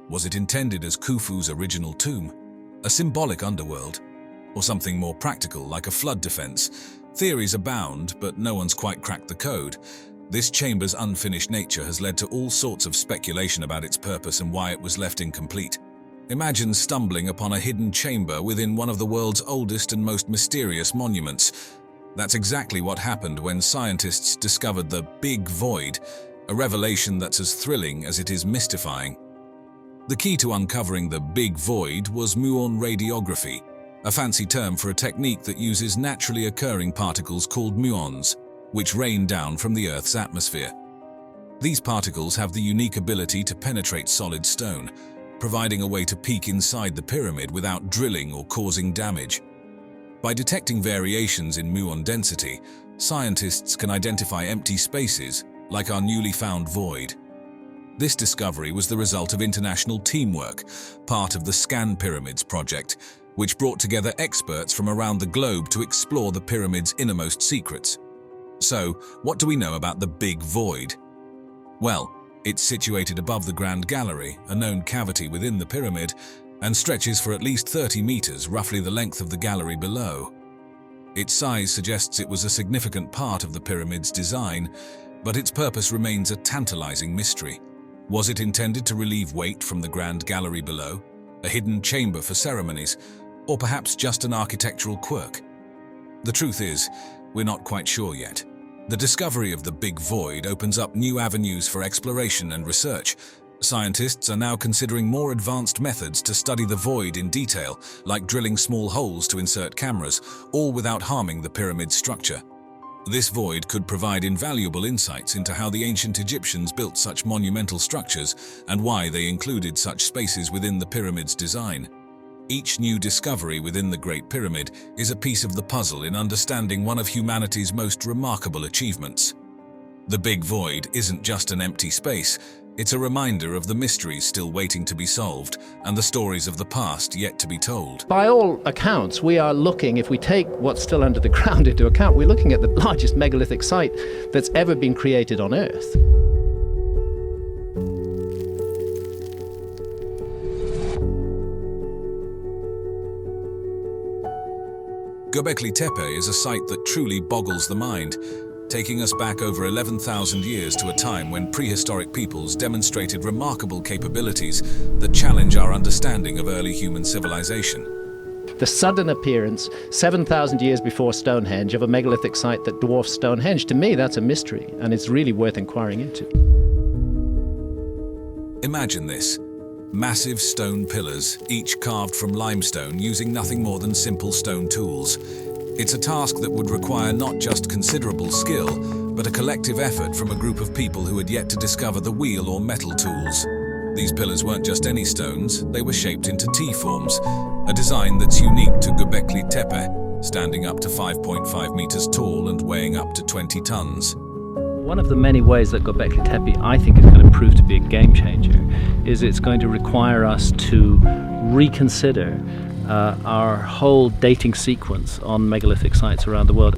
Was it intended as Khufu's original tomb, a symbolic underworld, or something more practical like a flood defense? Theories abound, but no one's quite cracked the code. This chamber's unfinished nature has led to all sorts of speculation about its purpose and why it was left incomplete. Imagine stumbling upon a hidden chamber within one of the world's oldest and most mysterious monuments. That's exactly what happened when scientists discovered the Big Void, a revelation that's as thrilling as it is mystifying. The key to uncovering the Big Void was muon radiography, a fancy term for a technique that uses naturally occurring particles called muons, which rain down from the Earth's atmosphere. These particles have the unique ability to penetrate solid stone, providing a way to peek inside the pyramid without drilling or causing damage. By detecting variations in muon density, scientists can identify empty spaces, like our newly found void. This discovery was the result of international teamwork, part of the Scan Pyramids project, which brought together experts from around the globe to explore the pyramid's innermost secrets. So, what do we know about the Big Void? Well, it's situated above the Grand Gallery, a known cavity within the pyramid, and stretches for at least 30 meters, roughly the length of the gallery below. Its size suggests it was a significant part of the pyramid's design, but its purpose remains a tantalizing mystery. Was it intended to relieve weight from the Grand Gallery below, a hidden chamber for ceremonies, or perhaps just an architectural quirk? The truth is, we're not quite sure yet. The discovery of the Big Void opens up new avenues for exploration and research. Scientists are now considering more advanced methods to study the void in detail, like drilling small holes to insert cameras, all without harming the pyramid's structure. This void could provide invaluable insights into how the ancient Egyptians built such monumental structures and why they included such spaces within the pyramid's design. Each new discovery within the Great Pyramid is a piece of the puzzle in understanding one of humanity's most remarkable achievements. The Big Void isn't just an empty space, it's a reminder of the mysteries still waiting to be solved and the stories of the past yet to be told. By all accounts, we are looking, if we take what's still under the ground into account, we're looking at the largest megalithic site that's ever been created on Earth. Göbekli Tepe is a site that truly boggles the mind, taking us back over 11,000 years to a time when prehistoric peoples demonstrated remarkable capabilities that challenge our understanding of early human civilization. The sudden appearance, 7,000 years before Stonehenge, of a megalithic site that dwarfs Stonehenge, to me that's a mystery, and it's really worth inquiring into. Imagine this. Massive stone pillars, each carved from limestone using nothing more than simple stone tools. It's a task that would require not just considerable skill, but a collective effort from a group of people who had yet to discover the wheel or metal tools. These pillars weren't just any stones, they were shaped into T-forms, a design that's unique to Göbekli Tepe, standing up to 5.5 meters tall and weighing up to 20 tons. One of the many ways that Göbekli Tepe, I think, is going to prove to be a game changer is it's going to require us to reconsider our whole dating sequence on megalithic sites around the world.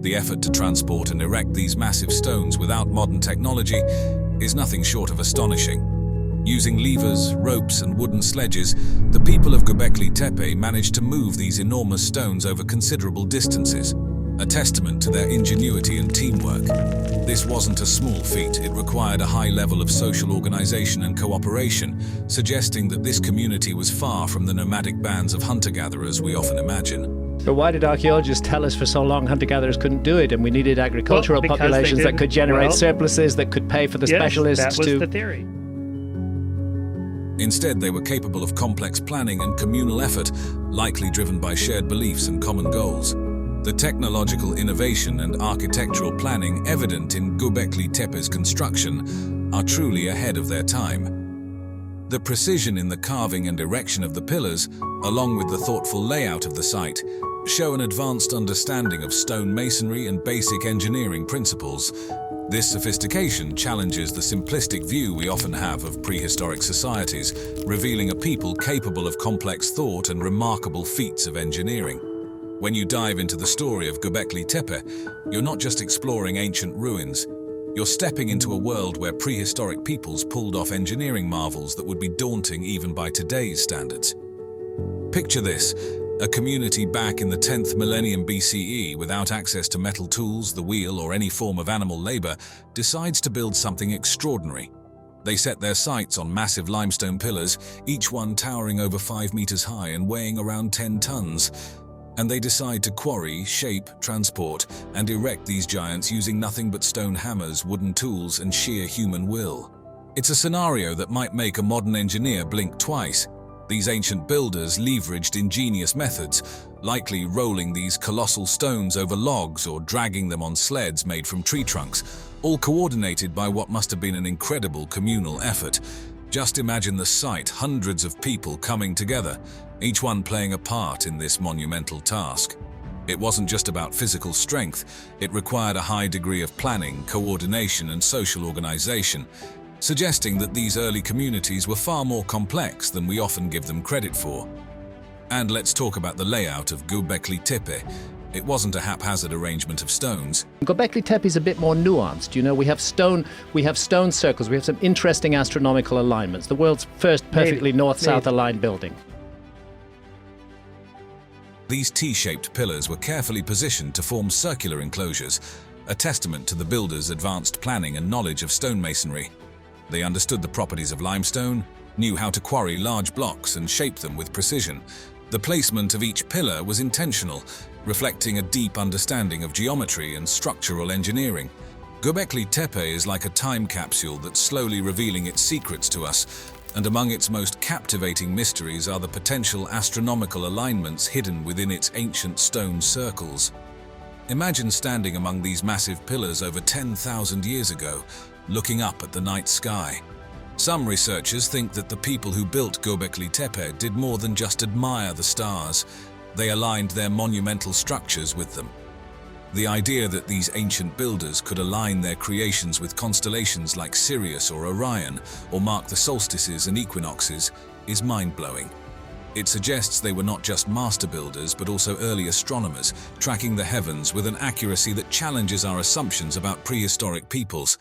The effort to transport and erect these massive stones without modern technology is nothing short of astonishing. Using levers, ropes and wooden sledges, the people of Göbekli Tepe managed to move these enormous stones over considerable distances, a testament to their ingenuity and teamwork. This wasn't a small feat, it required a high level of social organization and cooperation, suggesting that this community was far from the nomadic bands of hunter-gatherers we often imagine. But why did archaeologists tell us for so long hunter-gatherers couldn't do it, and we needed agricultural populations that could generate surpluses that could pay for the specialists that was the theory. Instead, they were capable of complex planning and communal effort, likely driven by shared beliefs and common goals. The technological innovation and architectural planning evident in Göbekli Tepe's construction are truly ahead of their time. The precision in the carving and erection of the pillars, along with the thoughtful layout of the site, show an advanced understanding of stone masonry and basic engineering principles. This sophistication challenges the simplistic view we often have of prehistoric societies, revealing a people capable of complex thought and remarkable feats of engineering. When you dive into the story of Göbekli Tepe, you're not just exploring ancient ruins, you're stepping into a world where prehistoric peoples pulled off engineering marvels that would be daunting even by today's standards. Picture this. A community back in the 10th millennium BCE, without access to metal tools, the wheel, or any form of animal labor, decides to build something extraordinary. They set their sights on massive limestone pillars, each one towering over 5 meters high and weighing around 10 tons. And they decide to quarry, shape, transport, and erect these giants using nothing but stone hammers, wooden tools, and sheer human will. It's a scenario that might make a modern engineer blink twice. These ancient builders leveraged ingenious methods, likely rolling these colossal stones over logs or dragging them on sleds made from tree trunks, all coordinated by what must have been an incredible communal effort. Just imagine the sight, hundreds of people coming together, each one playing a part in this monumental task. It wasn't just about physical strength, it required a high degree of planning, coordination, and social organization, suggesting that these early communities were far more complex than we often give them credit for. And let's talk about the layout of Göbekli Tepe. It wasn't a haphazard arrangement of stones. Göbekli Tepe is a bit more nuanced. You know, we have stone circles, we have some interesting astronomical alignments, the world's first perfectly north-south aligned building. These T-shaped pillars were carefully positioned to form circular enclosures, a testament to the builders' advanced planning and knowledge of stonemasonry. They understood the properties of limestone, knew how to quarry large blocks and shape them with precision. The placement of each pillar was intentional, reflecting a deep understanding of geometry and structural engineering. Göbekli Tepe is like a time capsule that's slowly revealing its secrets to us, and among its most captivating mysteries are the potential astronomical alignments hidden within its ancient stone circles. Imagine standing among these massive pillars over 10,000 years ago, looking up at the night sky. Some researchers think that the people who built Göbekli Tepe did more than just admire the stars. They aligned their monumental structures with them. The idea that these ancient builders could align their creations with constellations like Sirius or Orion, or mark the solstices and equinoxes, is mind-blowing. It suggests they were not just master builders, but also early astronomers, tracking the heavens with an accuracy that challenges our assumptions about prehistoric peoples.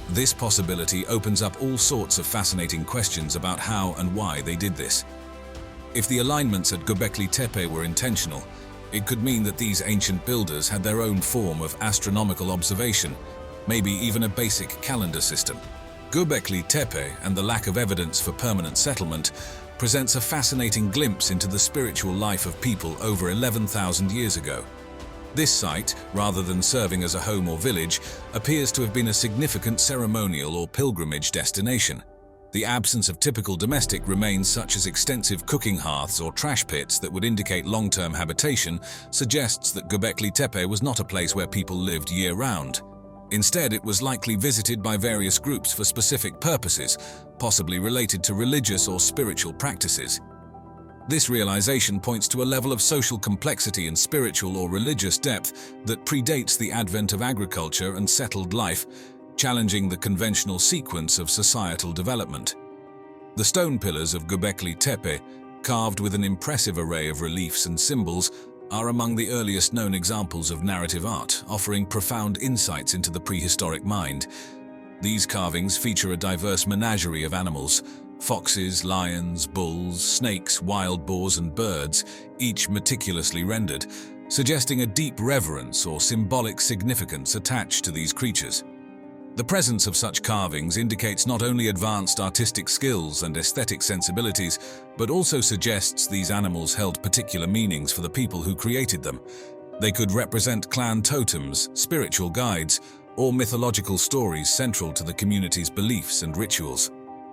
This possibility opens up all sorts of fascinating questions about how and why they did this. If the alignments at Göbekli Tepe were intentional, it could mean that these ancient builders had their own form of astronomical observation, maybe even a basic calendar system. Göbekli Tepe and the lack of evidence for permanent settlement presents a fascinating glimpse into the spiritual life of people over 11,000 years ago. This site, rather than serving as a home or village, appears to have been a significant ceremonial or pilgrimage destination. The absence of typical domestic remains, such as extensive cooking hearths or trash pits that would indicate long-term habitation, suggests that Göbekli Tepe was not a place where people lived year-round. Instead, it was likely visited by various groups for specific purposes, possibly related to religious or spiritual practices. This realization points to a level of social complexity and spiritual or religious depth that predates the advent of agriculture and settled life, challenging the conventional sequence of societal development. The stone pillars of Göbekli Tepe, carved with an impressive array of reliefs and symbols, are among the earliest known examples of narrative art, offering profound insights into the prehistoric mind. These carvings feature a diverse menagerie of animals: foxes, lions, bulls, snakes, wild boars, and birds, each meticulously rendered, suggesting a deep reverence or symbolic significance attached to these creatures. The presence of such carvings indicates not only advanced artistic skills and aesthetic sensibilities, but also suggests these animals held particular meanings for the people who created them. They could represent clan totems, spiritual guides, or mythological stories central to the community's beliefs and rituals.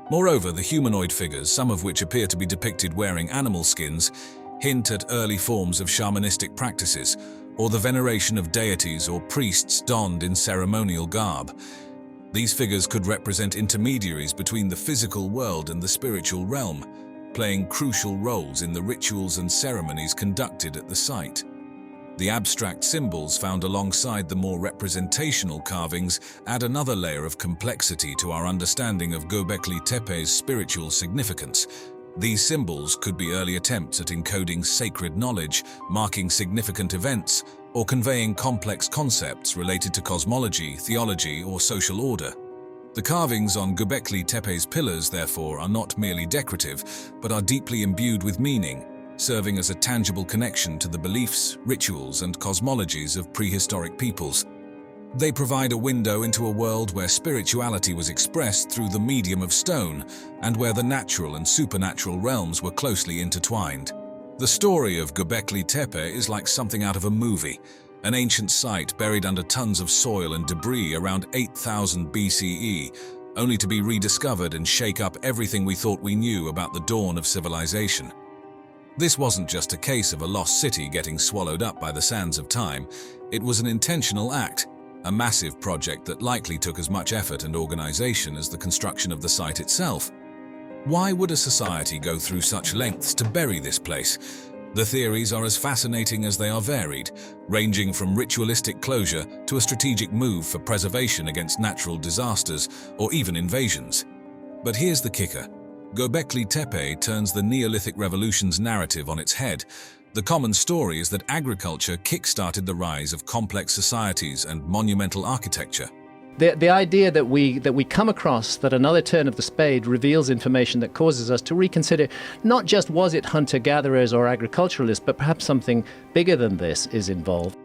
Moreover, the humanoid figures, some of which appear to be depicted wearing animal skins, hint at early forms of shamanistic practices, or the veneration of deities or priests donned in ceremonial garb. These figures could represent intermediaries between the physical world and the spiritual realm, playing crucial roles in the rituals and ceremonies conducted at the site. The abstract symbols found alongside the more representational carvings add another layer of complexity to our understanding of Göbekli Tepe's spiritual significance. These symbols could be early attempts at encoding sacred knowledge, marking significant events, or conveying complex concepts related to cosmology, theology, or social order. The carvings on Göbekli Tepe's pillars, therefore, are not merely decorative, but are deeply imbued with meaning, serving as a tangible connection to the beliefs, rituals, and cosmologies of prehistoric peoples. They provide a window into a world where spirituality was expressed through the medium of stone, and where the natural and supernatural realms were closely intertwined. The story of Göbekli Tepe is like something out of a movie, an ancient site buried under tons of soil and debris around 8000 BCE, only to be rediscovered and shake up everything we thought we knew about the dawn of civilization. This wasn't just a case of a lost city getting swallowed up by the sands of time. It was an intentional act, a massive project that likely took as much effort and organization as the construction of the site itself. Why would a society go through such lengths to bury this place? The theories are as fascinating as they are varied, ranging from ritualistic closure to a strategic move for preservation against natural disasters or even invasions. But here's the kicker. Göbekli Tepe turns the Neolithic revolution's narrative on its head. The common story is that agriculture kick-started the rise of complex societies and monumental architecture. The idea that we come across that another turn of the spade reveals information that causes us to reconsider not just was it hunter-gatherers or agriculturalists, but perhaps something bigger than this is involved.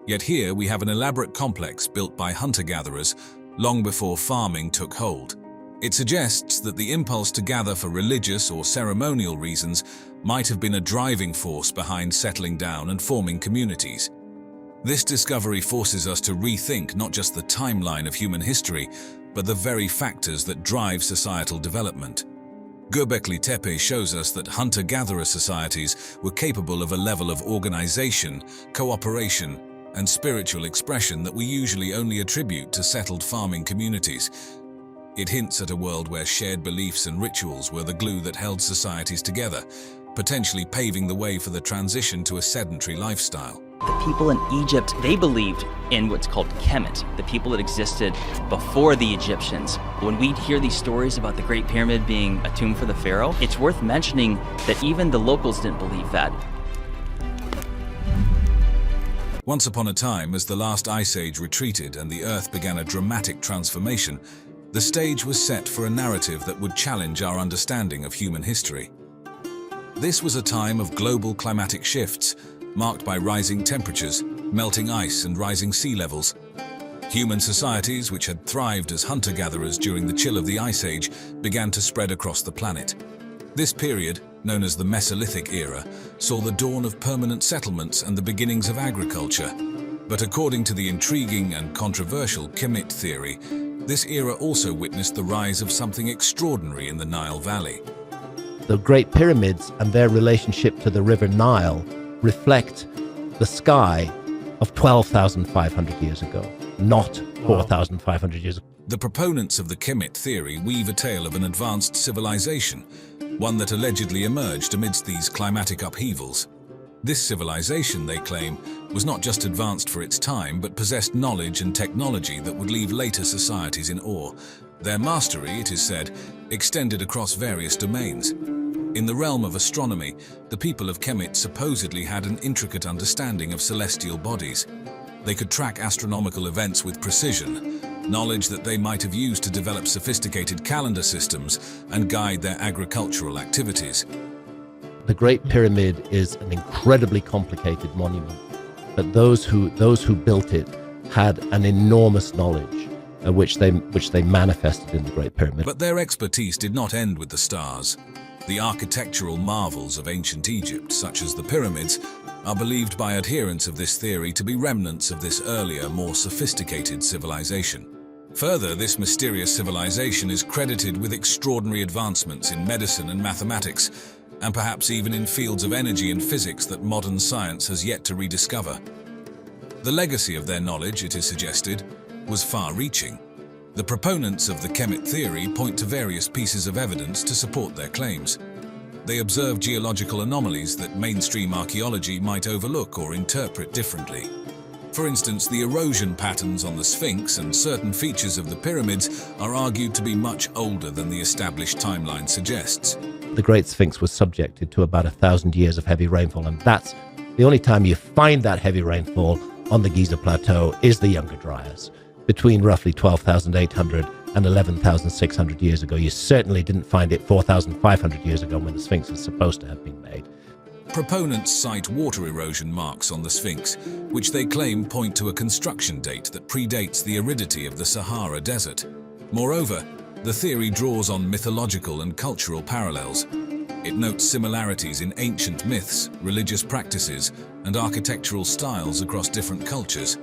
Yet here we have an elaborate complex built by hunter-gatherers long before farming took hold. It suggests that the impulse to gather for religious or ceremonial reasons might have been a driving force behind settling down and forming communities. This discovery forces us to rethink not just the timeline of human history, but the very factors that drive societal development. Göbekli Tepe shows us that hunter-gatherer societies were capable of a level of organization, cooperation, and spiritual expression that we usually only attribute to settled farming communities. It hints at a world where shared beliefs and rituals were the glue that held societies together, potentially paving the way for the transition to a sedentary lifestyle. The people in Egypt, they believed in what's called Kemet, the people that existed before the Egyptians. When we hear these stories about the Great Pyramid being a tomb for the pharaoh, it's worth mentioning that even the locals didn't believe that. Once upon a time, as the last ice age retreated and the Earth began a dramatic transformation, the stage was set for a narrative that would challenge our understanding of human history. This was a time of global climatic shifts, marked by rising temperatures, melting ice, and rising sea levels. Human societies, which had thrived as hunter-gatherers during the chill of the Ice Age, began to spread across the planet. This period, known as the Mesolithic era, saw the dawn of permanent settlements and the beginnings of agriculture. But according to the intriguing and controversial Kemet theory, this era also witnessed the rise of something extraordinary in the Nile Valley. The Great Pyramids and their relationship to the River Nile reflect the sky of 12,500 years ago, not 4,500 years ago. The proponents of the Kemet theory weave a tale of an advanced civilization, one that allegedly emerged amidst these climatic upheavals. This civilization, they claim, was not just advanced for its time, but possessed knowledge and technology that would leave later societies in awe. Their mastery, it is said, extended across various domains. In the realm of astronomy, the people of Kemet supposedly had an intricate understanding of celestial bodies. They could track astronomical events with precision, knowledge that they might have used to develop sophisticated calendar systems and guide their agricultural activities. The Great Pyramid is an incredibly complicated monument, but those who built it had an enormous knowledge, which they manifested in the Great Pyramid. But their expertise did not end with the stars. The architectural marvels of ancient Egypt, such as the pyramids, are believed by adherents of this theory to be remnants of this earlier, more sophisticated civilization. Further, this mysterious civilization is credited with extraordinary advancements in medicine and mathematics, and perhaps even in fields of energy and physics that modern science has yet to rediscover. The legacy of their knowledge, it is suggested, was far-reaching. The proponents of the Kemet theory point to various pieces of evidence to support their claims. They observe geological anomalies that mainstream archaeology might overlook or interpret differently. For instance, the erosion patterns on the Sphinx and certain features of the pyramids are argued to be much older than the established timeline suggests. The Great Sphinx was subjected to about 1,000 years of heavy rainfall, and that's the only time you find that heavy rainfall on the Giza Plateau is the Younger Dryas. Between roughly 12,800 and 11,600 years ago. You certainly didn't find it 4,500 years ago when the Sphinx was supposed to have been made. Proponents cite water erosion marks on the Sphinx, which they claim point to a construction date that predates the aridity of the Sahara Desert. Moreover, the theory draws on mythological and cultural parallels. It notes similarities in ancient myths, religious practices, and architectural styles across different cultures.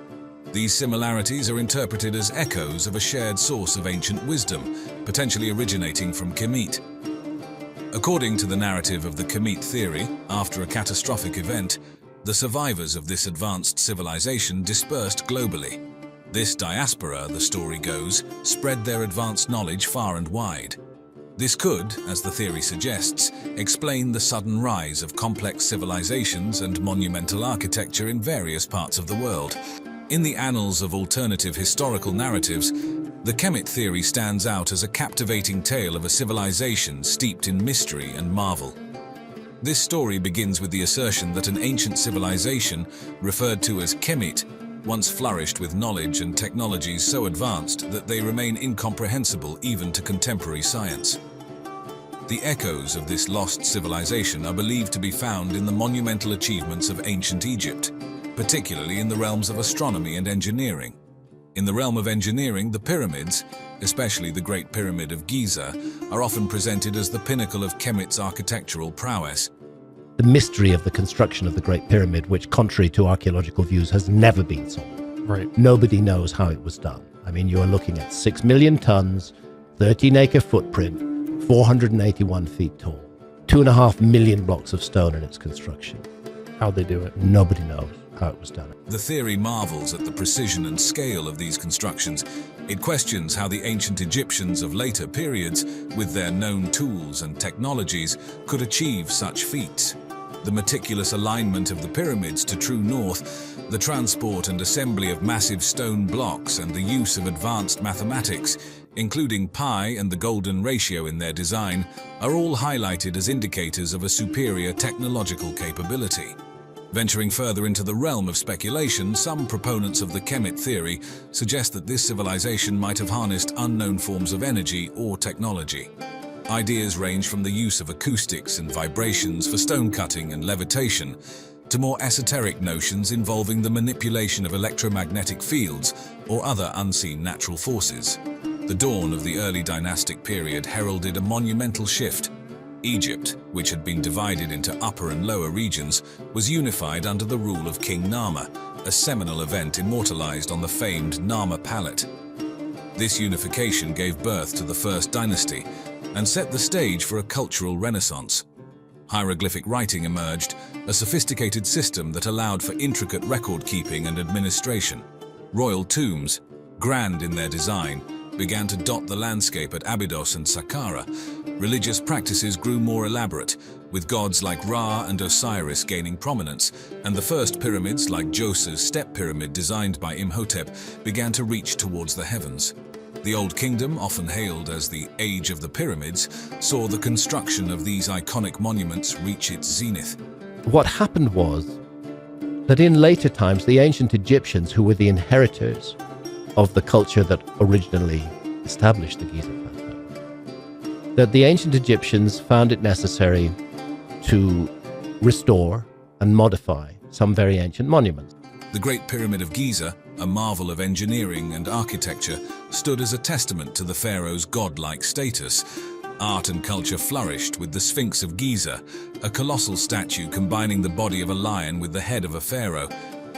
These similarities are interpreted as echoes of a shared source of ancient wisdom, potentially originating from Kemet. According to the narrative of the Kemet theory, after a catastrophic event, the survivors of this advanced civilization dispersed globally. This diaspora, the story goes, spread their advanced knowledge far and wide. This could, as the theory suggests, explain the sudden rise of complex civilizations and monumental architecture in various parts of the world. In the annals of alternative historical narratives, the Kemet theory stands out as a captivating tale of a civilization steeped in mystery and marvel. This story begins with the assertion that an ancient civilization, referred to as Kemet, once flourished with knowledge and technologies so advanced that they remain incomprehensible even to contemporary science. The echoes of this lost civilization are believed to be found in the monumental achievements of ancient Egypt, particularly in the realms of astronomy and engineering. In the realm of engineering, the pyramids, especially the Great Pyramid of Giza, are often presented as the pinnacle of Kemet's architectural prowess. The mystery of the construction of the Great Pyramid, which, contrary to archaeological views, has never been solved. Right. Nobody knows how it was done. I mean, you are looking at 6 million tons, 13-acre footprint, 481 feet tall, 2.5 million blocks of stone in its construction. How'd they do it? Nobody knows how it was done. The theory marvels at the precision and scale of these constructions. It questions how the ancient Egyptians of later periods, with their known tools and technologies, could achieve such feats. The meticulous alignment of the pyramids to true north, the transport and assembly of massive stone blocks, and the use of advanced mathematics, including pi and the golden ratio in their design, are all highlighted as indicators of a superior technological capability. Venturing further into the realm of speculation, some proponents of the Kemet theory suggest that this civilization might have harnessed unknown forms of energy or technology. Ideas range from the use of acoustics and vibrations for stone cutting and levitation, to more esoteric notions involving the manipulation of electromagnetic fields or other unseen natural forces. The dawn of the early dynastic period heralded a monumental shift. Egypt, which had been divided into upper and lower regions, was unified under the rule of King Narmer, a seminal event immortalized on the famed Narmer palette. This unification gave birth to the first dynasty and set the stage for a cultural renaissance. Hieroglyphic writing emerged, a sophisticated system that allowed for intricate record-keeping and administration. Royal tombs, grand in their design, began to dot the landscape at Abydos and Saqqara, religious practices grew more elaborate, with gods like Ra and Osiris gaining prominence, and the first pyramids, like Djoser's step pyramid designed by Imhotep, began to reach towards the heavens. The Old Kingdom, often hailed as the Age of the Pyramids, saw the construction of these iconic monuments reach its zenith. What happened was that in later times, the ancient Egyptians, who were the inheritors of the culture that originally established the Giza Plateau, that the ancient Egyptians found it necessary to restore and modify some very ancient monuments. The Great Pyramid of Giza, a marvel of engineering and architecture, stood as a testament to the pharaoh's godlike status. Art and culture flourished with the Sphinx of Giza, a colossal statue combining the body of a lion with the head of a pharaoh,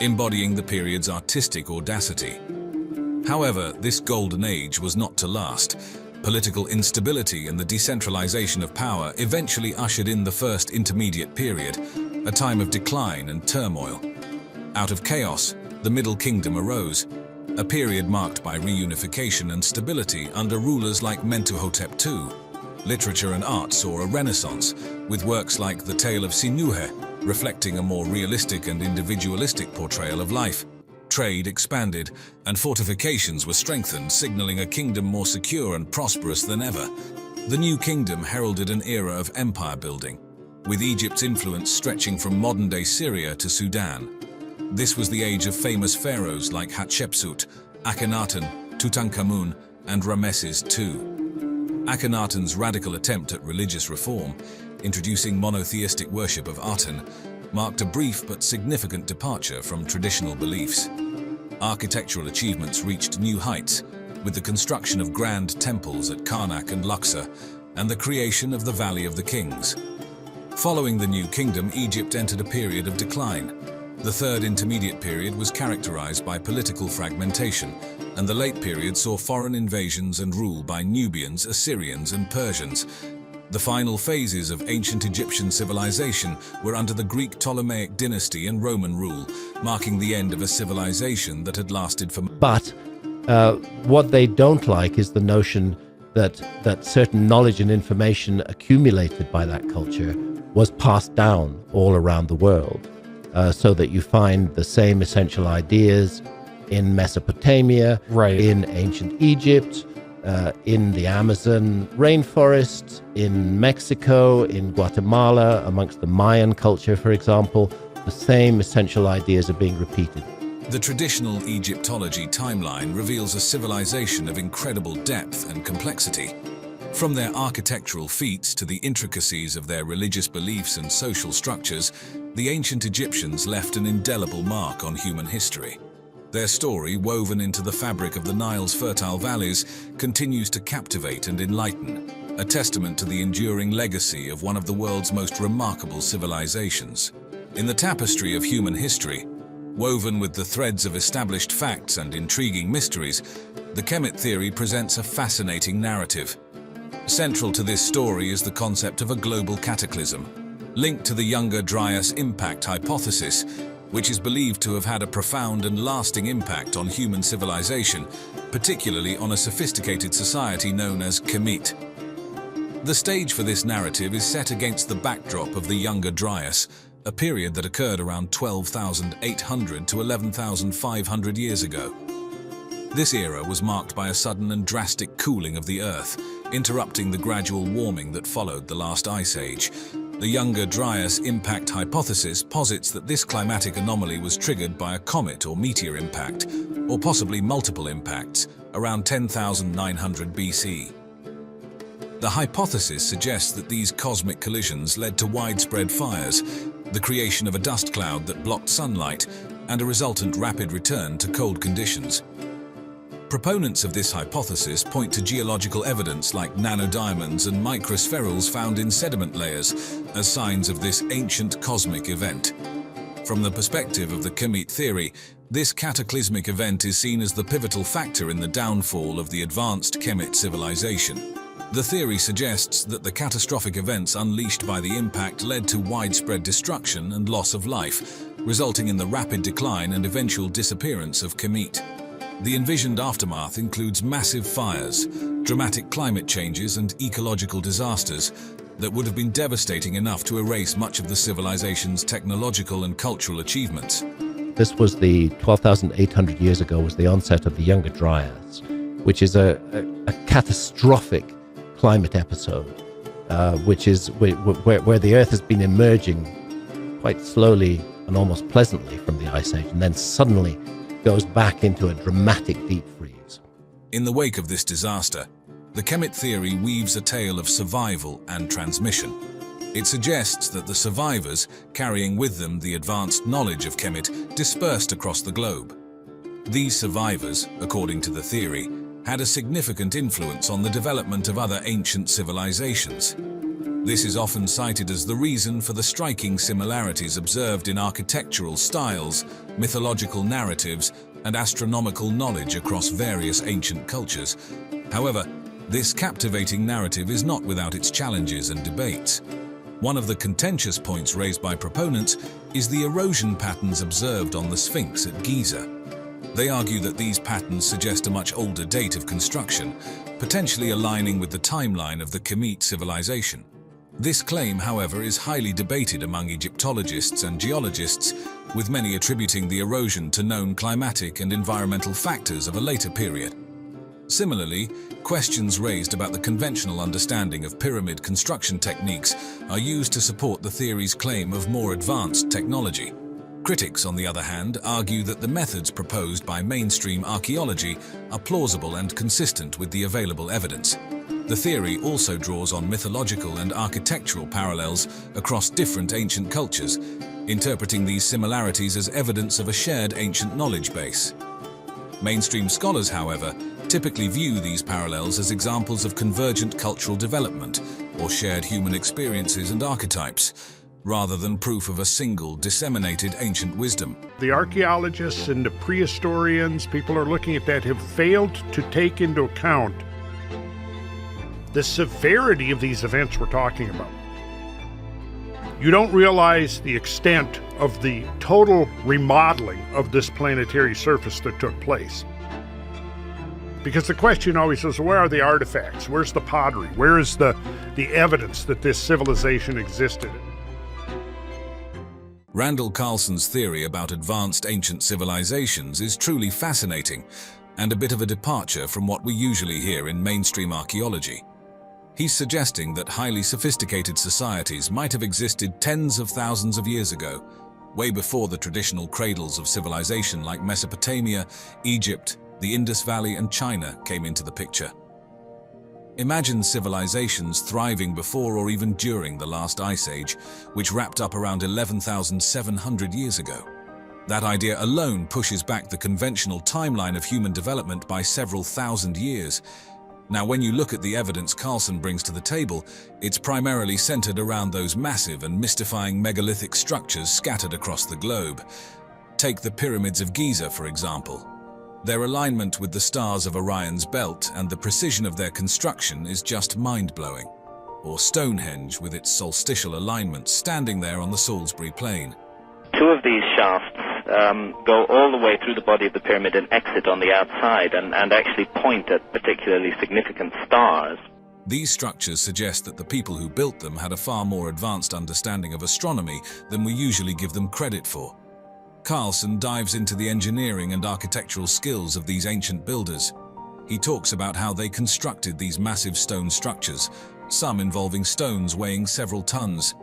embodying the period's artistic audacity. However, this golden age was not to last. Political instability and the decentralization of power eventually ushered in the First Intermediate Period, a time of decline and turmoil. Out of chaos, the Middle Kingdom arose, a period marked by reunification and stability under rulers like Mentuhotep II. Literature and art saw a renaissance, with works like The Tale of Sinuhe, reflecting a more realistic and individualistic portrayal of life. Trade expanded, and fortifications were strengthened, signaling a kingdom more secure and prosperous than ever. The New Kingdom heralded an era of empire building, with Egypt's influence stretching from modern-day Syria to Sudan. This was the age of famous pharaohs like Hatshepsut, Akhenaten, Tutankhamun, and Ramesses II. Akhenaten's radical attempt at religious reform, introducing monotheistic worship of Aten, marked a brief but significant departure from traditional beliefs. Architectural achievements reached new heights, with the construction of grand temples at Karnak and Luxor, and the creation of the Valley of the Kings. Following the New Kingdom, Egypt entered a period of decline. The Third Intermediate Period was characterized by political fragmentation, and the late period saw foreign invasions and rule by Nubians, Assyrians, and Persians. The final phases of ancient Egyptian civilization were under the Greek Ptolemaic dynasty and Roman rule, marking the end of a civilization that had lasted for... But what they don't like is the notion that certain knowledge and information accumulated by that culture was passed down all around the world, so that you find the same essential ideas in Mesopotamia, in ancient Egypt, in the Amazon rainforest, in Mexico, in Guatemala, amongst the Mayan culture, for example. The same essential ideas are being repeated. The traditional Egyptology timeline reveals a civilization of incredible depth and complexity. From their architectural feats to the intricacies of their religious beliefs and social structures, the ancient Egyptians left an indelible mark on human history. Their story, woven into the fabric of the Nile's fertile valleys, continues to captivate and enlighten, a testament to the enduring legacy of one of the world's most remarkable civilizations. In the tapestry of human history, woven with the threads of established facts and intriguing mysteries, the Kemet theory presents a fascinating narrative. Central to this story is the concept of a global cataclysm, linked to the Younger Dryas impact hypothesis, which is believed to have had a profound and lasting impact on human civilization, particularly on a sophisticated society known as Kemet. The stage for this narrative is set against the backdrop of the Younger Dryas, a period that occurred around 12,800 to 11,500 years ago. This era was marked by a sudden and drastic cooling of the Earth, interrupting the gradual warming that followed the last ice age. The Younger Dryas impact hypothesis posits that this climatic anomaly was triggered by a comet or meteor impact, or possibly multiple impacts, around 10,900 BC. The hypothesis suggests that these cosmic collisions led to widespread fires, the creation of a dust cloud that blocked sunlight, and a resultant rapid return to cold conditions. Proponents of this hypothesis point to geological evidence like nanodiamonds and microspherules found in sediment layers as signs of this ancient cosmic event. From the perspective of the Kemet theory, this cataclysmic event is seen as the pivotal factor in the downfall of the advanced Kemet civilization. The theory suggests that the catastrophic events unleashed by the impact led to widespread destruction and loss of life, resulting in the rapid decline and eventual disappearance of Kemet. The envisioned aftermath includes massive fires, dramatic climate changes, and ecological disasters that would have been devastating enough to erase much of the civilization's technological and cultural achievements. This was the 12,800 years ago was the onset of the Younger Dryas, which is a catastrophic climate episode, which is where the Earth has been emerging quite slowly and almost pleasantly from the Ice Age, and then suddenly goes back into a dramatic deep freeze. In the wake of this disaster, the Kemet theory weaves a tale of survival and transmission. It suggests that the survivors, carrying with them the advanced knowledge of Kemet, dispersed across the globe. These survivors, according to the theory, had a significant influence on the development of other ancient civilizations. This is often cited as the reason for the striking similarities observed in architectural styles, mythological narratives, and astronomical knowledge across various ancient cultures. However, this captivating narrative is not without its challenges and debates. One of the contentious points raised by proponents is the erosion patterns observed on the Sphinx at Giza. They argue that these patterns suggest a much older date of construction, potentially aligning with the timeline of the Kemet civilization. This claim, however, is highly debated among Egyptologists and geologists, with many attributing the erosion to known climatic and environmental factors of a later period. Similarly, questions raised about the conventional understanding of pyramid construction techniques are used to support the theory's claim of more advanced technology. Critics, on the other hand, argue that the methods proposed by mainstream archaeology are plausible and consistent with the available evidence. The theory also draws on mythological and architectural parallels across different ancient cultures, interpreting these similarities as evidence of a shared ancient knowledge base. Mainstream scholars, however, typically view these parallels as examples of convergent cultural development or shared human experiences and archetypes, rather than proof of a single disseminated ancient wisdom. The archaeologists and the prehistorians, people are looking at that, have failed to take into account the severity of these events we're talking about. You don't realize the extent of the total remodeling of this planetary surface that took place. Because the question always is, where are the artifacts? Where's the pottery? Where is the evidence that this civilization existed? Randall Carlson's theory about advanced ancient civilizations is truly fascinating and a bit of a departure from what we usually hear in mainstream archaeology. He's suggesting that highly sophisticated societies might have existed tens of thousands of years ago, way before the traditional cradles of civilization like Mesopotamia, Egypt, the Indus Valley, and China came into the picture. Imagine civilizations thriving before or even during the last ice age, which wrapped up around 11,700 years ago. That idea alone pushes back the conventional timeline of human development by several thousand years. Now, when you look at the evidence Carlson brings to the table, it's primarily centered around those massive and mystifying megalithic structures scattered across the globe. Take the pyramids of Giza, for example. Their alignment with the stars of Orion's belt and the precision of their construction is just mind-blowing. Or Stonehenge, with its solstitial alignment standing there on the Salisbury Plain. Two of these shafts go all the way through the body of the pyramid and exit on the outside and actually point at particularly significant stars. These structures suggest that the people who built them had a far more advanced understanding of astronomy than we usually give them credit for. Carlson dives into the engineering and architectural skills of these ancient builders. He talks about how they constructed these massive stone structures, some involving stones weighing several tons.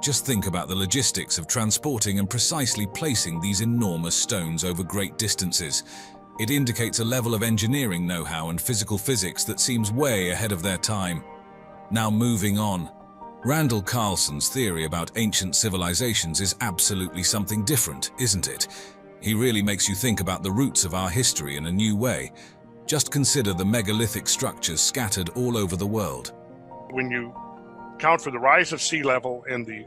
Just think about the logistics of transporting and precisely placing these enormous stones over great distances. It indicates a level of engineering know-how and physical physics that seems way ahead of their time. Now moving on. Randall Carlson's theory about ancient civilizations is absolutely something different, isn't it? He really makes you think about the roots of our history in a new way. Just consider the megalithic structures scattered all over the world. When you account for the rise of sea level and the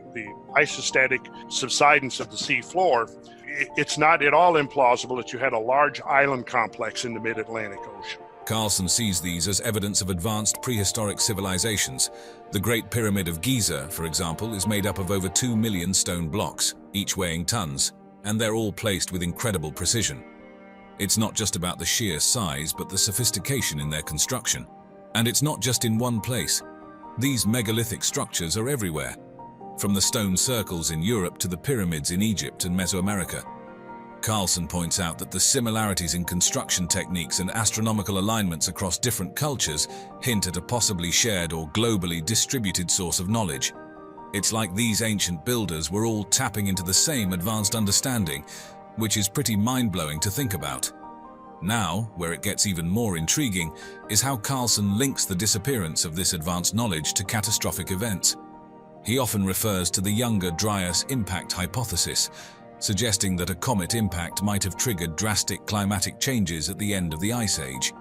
isostatic subsidence of the sea floor, it's not at all implausible that you had a large island complex in the mid-Atlantic Ocean. Carlson sees these as evidence of advanced prehistoric civilizations. The Great Pyramid of Giza, for example, is made up of over 2 million stone blocks, each weighing tons, and they're all placed with incredible precision. It's not just about the sheer size, but the sophistication in their construction. And it's not just in one place. These megalithic structures are everywhere, from the stone circles in Europe to the pyramids in Egypt and Mesoamerica. Carlson points out that the similarities in construction techniques and astronomical alignments across different cultures hint at a possibly shared or globally distributed source of knowledge. It's like these ancient builders were all tapping into the same advanced understanding, which is pretty mind-blowing to think about. Now, where it gets even more intriguing, is how Carlson links the disappearance of this advanced knowledge to catastrophic events. He often refers to the Younger Dryas impact hypothesis, suggesting that a comet impact might have triggered drastic climatic changes at the end of the Ice Age.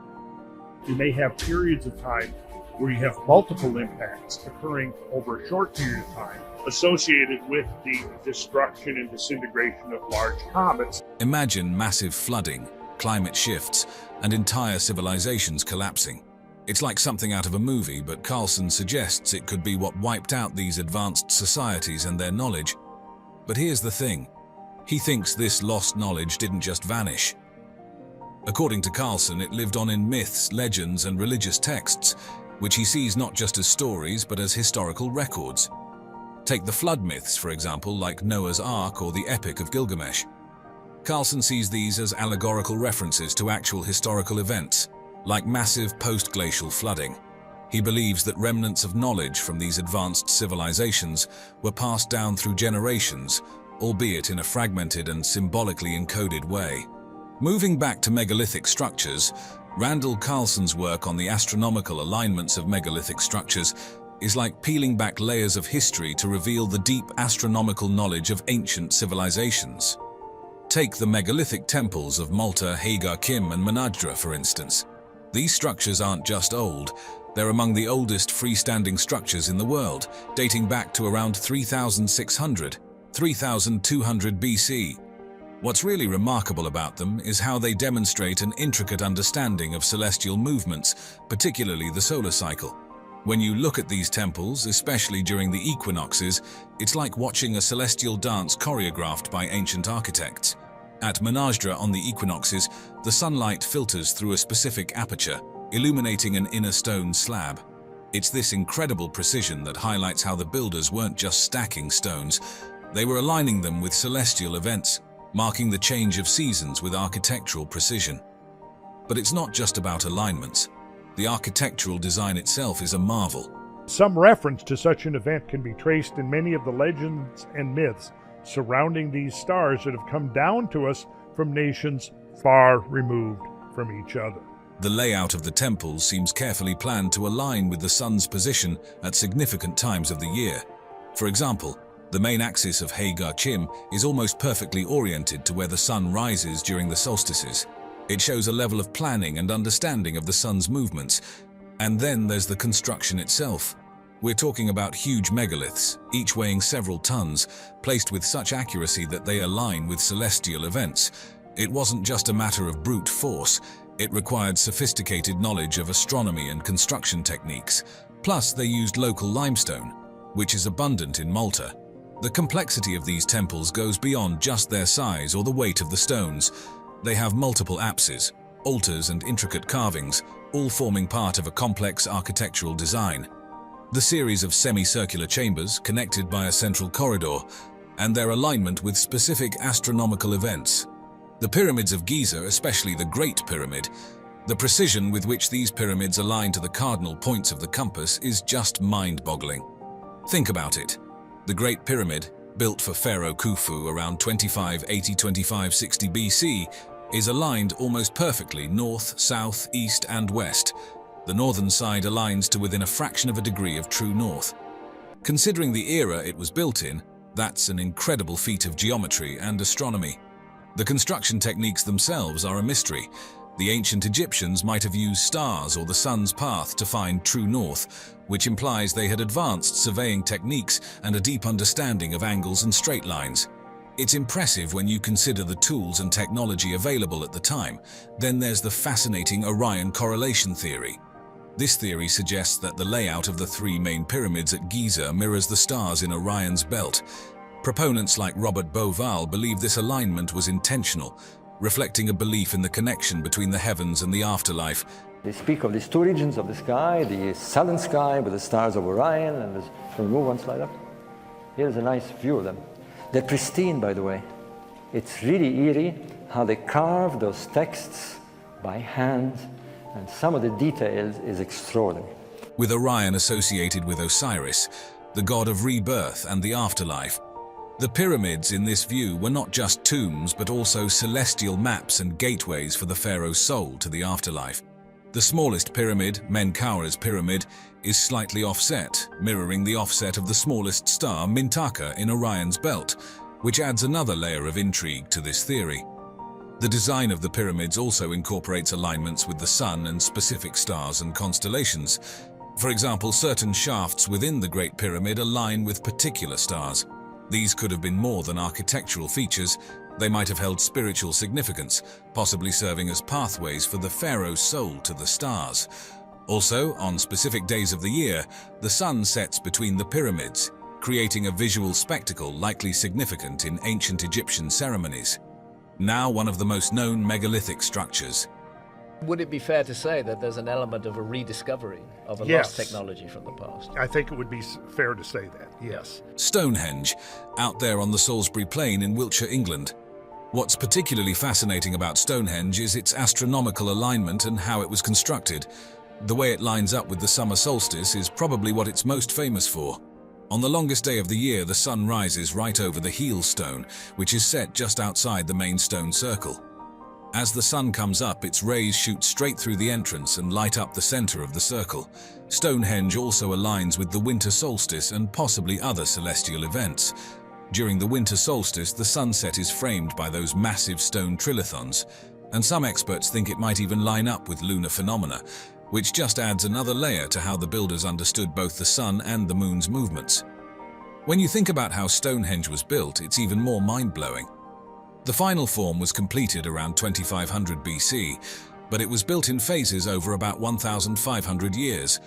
You may have periods of time where you have multiple impacts occurring over a short period of time associated with the destruction and disintegration of large comets. Imagine massive flooding, climate shifts, and entire civilizations collapsing. It's like something out of a movie, but Carlson suggests it could be what wiped out these advanced societies and their knowledge. But here's the thing. He thinks this lost knowledge didn't just vanish. According to Carlson, it lived on in myths, legends, and religious texts, which he sees not just as stories, but as historical records. Take the flood myths, for example, like Noah's Ark or the Epic of Gilgamesh. Carlson sees these as allegorical references to actual historical events, like massive post-glacial flooding. He believes that remnants of knowledge from these advanced civilizations were passed down through generations, albeit in a fragmented and symbolically encoded way. Moving back to megalithic structures, Randall Carlson's work on the astronomical alignments of megalithic structures is like peeling back layers of history to reveal the deep astronomical knowledge of ancient civilizations. Take the megalithic temples of Malta, Hagar Kim, and Menajdra, for instance. These structures aren't just old, they're among the oldest freestanding structures in the world, dating back to around 3,200 BC. What's really remarkable about them is how they demonstrate an intricate understanding of celestial movements, particularly the solar cycle. When you look at these temples, especially during the equinoxes, it's like watching a celestial dance choreographed by ancient architects. At Menajdra on the equinoxes, the sunlight filters through a specific aperture, illuminating an inner stone slab. It's this incredible precision that highlights how the builders weren't just stacking stones, they were aligning them with celestial events, marking the change of seasons with architectural precision. But it's not just about alignments. The architectural design itself is a marvel. Some reference to such an event can be traced in many of the legends and myths surrounding these stars that have come down to us from nations far removed from each other. The layout of the temples seems carefully planned to align with the sun's position at significant times of the year. For example, the main axis of Hagar Kim is almost perfectly oriented to where the sun rises during the solstices. It shows a level of planning and understanding of the sun's movements. And then there's the construction itself. We're talking about huge megaliths, each weighing several tons, placed with such accuracy that they align with celestial events. It wasn't just a matter of brute force, it required sophisticated knowledge of astronomy and construction techniques. Plus, they used local limestone, which is abundant in Malta. The complexity of these temples goes beyond just their size or the weight of the stones. They have multiple apses, altars, and intricate carvings, all forming part of a complex architectural design. The series of semicircular chambers connected by a central corridor, and their alignment with specific astronomical events. The pyramids of Giza, especially the Great Pyramid, the precision with which these pyramids align to the cardinal points of the compass is just mind-boggling. Think about it. The Great Pyramid, built for Pharaoh Khufu around 2580–2560 BC, is aligned almost perfectly north, south, east, and west. The northern side aligns to within a fraction of a degree of true north. Considering the era it was built in, that's an incredible feat of geometry and astronomy. The construction techniques themselves are a mystery. The ancient Egyptians might have used stars or the sun's path to find true north, which implies they had advanced surveying techniques and a deep understanding of angles and straight lines. It's impressive when you consider the tools and technology available at the time. Then there's the fascinating Orion correlation theory. This theory suggests that the layout of the three main pyramids at Giza mirrors the stars in Orion's belt. Proponents like Robert Bauval believe this alignment was intentional, reflecting a belief in the connection between the heavens and the afterlife. They speak of these two regions of the sky, the southern sky with the stars of Orion, and can we move one slide up? Here's a nice view of them. They're pristine, by the way. It's really eerie how they carve those texts by hand, and some of the details is extraordinary. With Orion associated with Osiris, the god of rebirth and the afterlife, the pyramids in this view were not just tombs but also celestial maps and gateways for the pharaoh's soul to the afterlife. The smallest pyramid, Menkaura's pyramid, is slightly offset, mirroring the offset of the smallest star, Mintaka, in Orion's belt, which adds another layer of intrigue to this theory. The design of the pyramids also incorporates alignments with the sun and specific stars and constellations. For example, certain shafts within the Great Pyramid align with particular stars. These could have been more than architectural features. They might have held spiritual significance, possibly serving as pathways for the pharaoh's soul to the stars. Also, on specific days of the year, the sun sets between the pyramids, creating a visual spectacle likely significant in ancient Egyptian ceremonies. Now one of the most known megalithic structures. Would it be fair to say that there's an element of a rediscovery of a lost technology from the past? I think it would be fair to say that, yes. Stonehenge, out there on the Salisbury Plain in Wiltshire, England. What's particularly fascinating about Stonehenge is its astronomical alignment and how it was constructed. The way it lines up with the summer solstice is probably what it's most famous for. On the longest day of the year, the sun rises right over the heel stone, which is set just outside the main stone circle. As the sun comes up, its rays shoot straight through the entrance and light up the center of the circle. Stonehenge also aligns with the winter solstice and possibly other celestial events. During the winter solstice, the sunset is framed by those massive stone trilithons, and some experts think it might even line up with lunar phenomena, which just adds another layer to how the builders understood both the sun and the moon's movements. When you think about how Stonehenge was built, it's even more mind-blowing. The final form was completed around 2500 BC, but it was built in phases over about 1,500 years.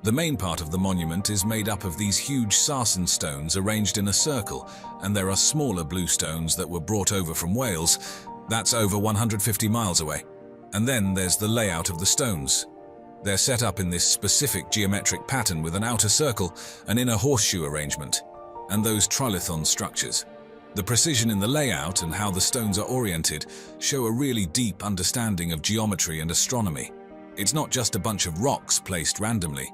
The main part of the monument is made up of these huge sarsen stones arranged in a circle, and there are smaller blue stones that were brought over from Wales. That's over 150 miles away. And then there's the layout of the stones. They're set up in this specific geometric pattern with an outer circle, an inner horseshoe arrangement, and those trilithon structures. The precision in the layout and how the stones are oriented show a really deep understanding of geometry and astronomy. It's not just a bunch of rocks placed randomly.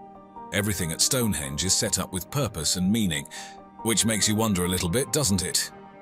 Everything at Stonehenge is set up with purpose and meaning, which makes you wonder a little bit, doesn't it?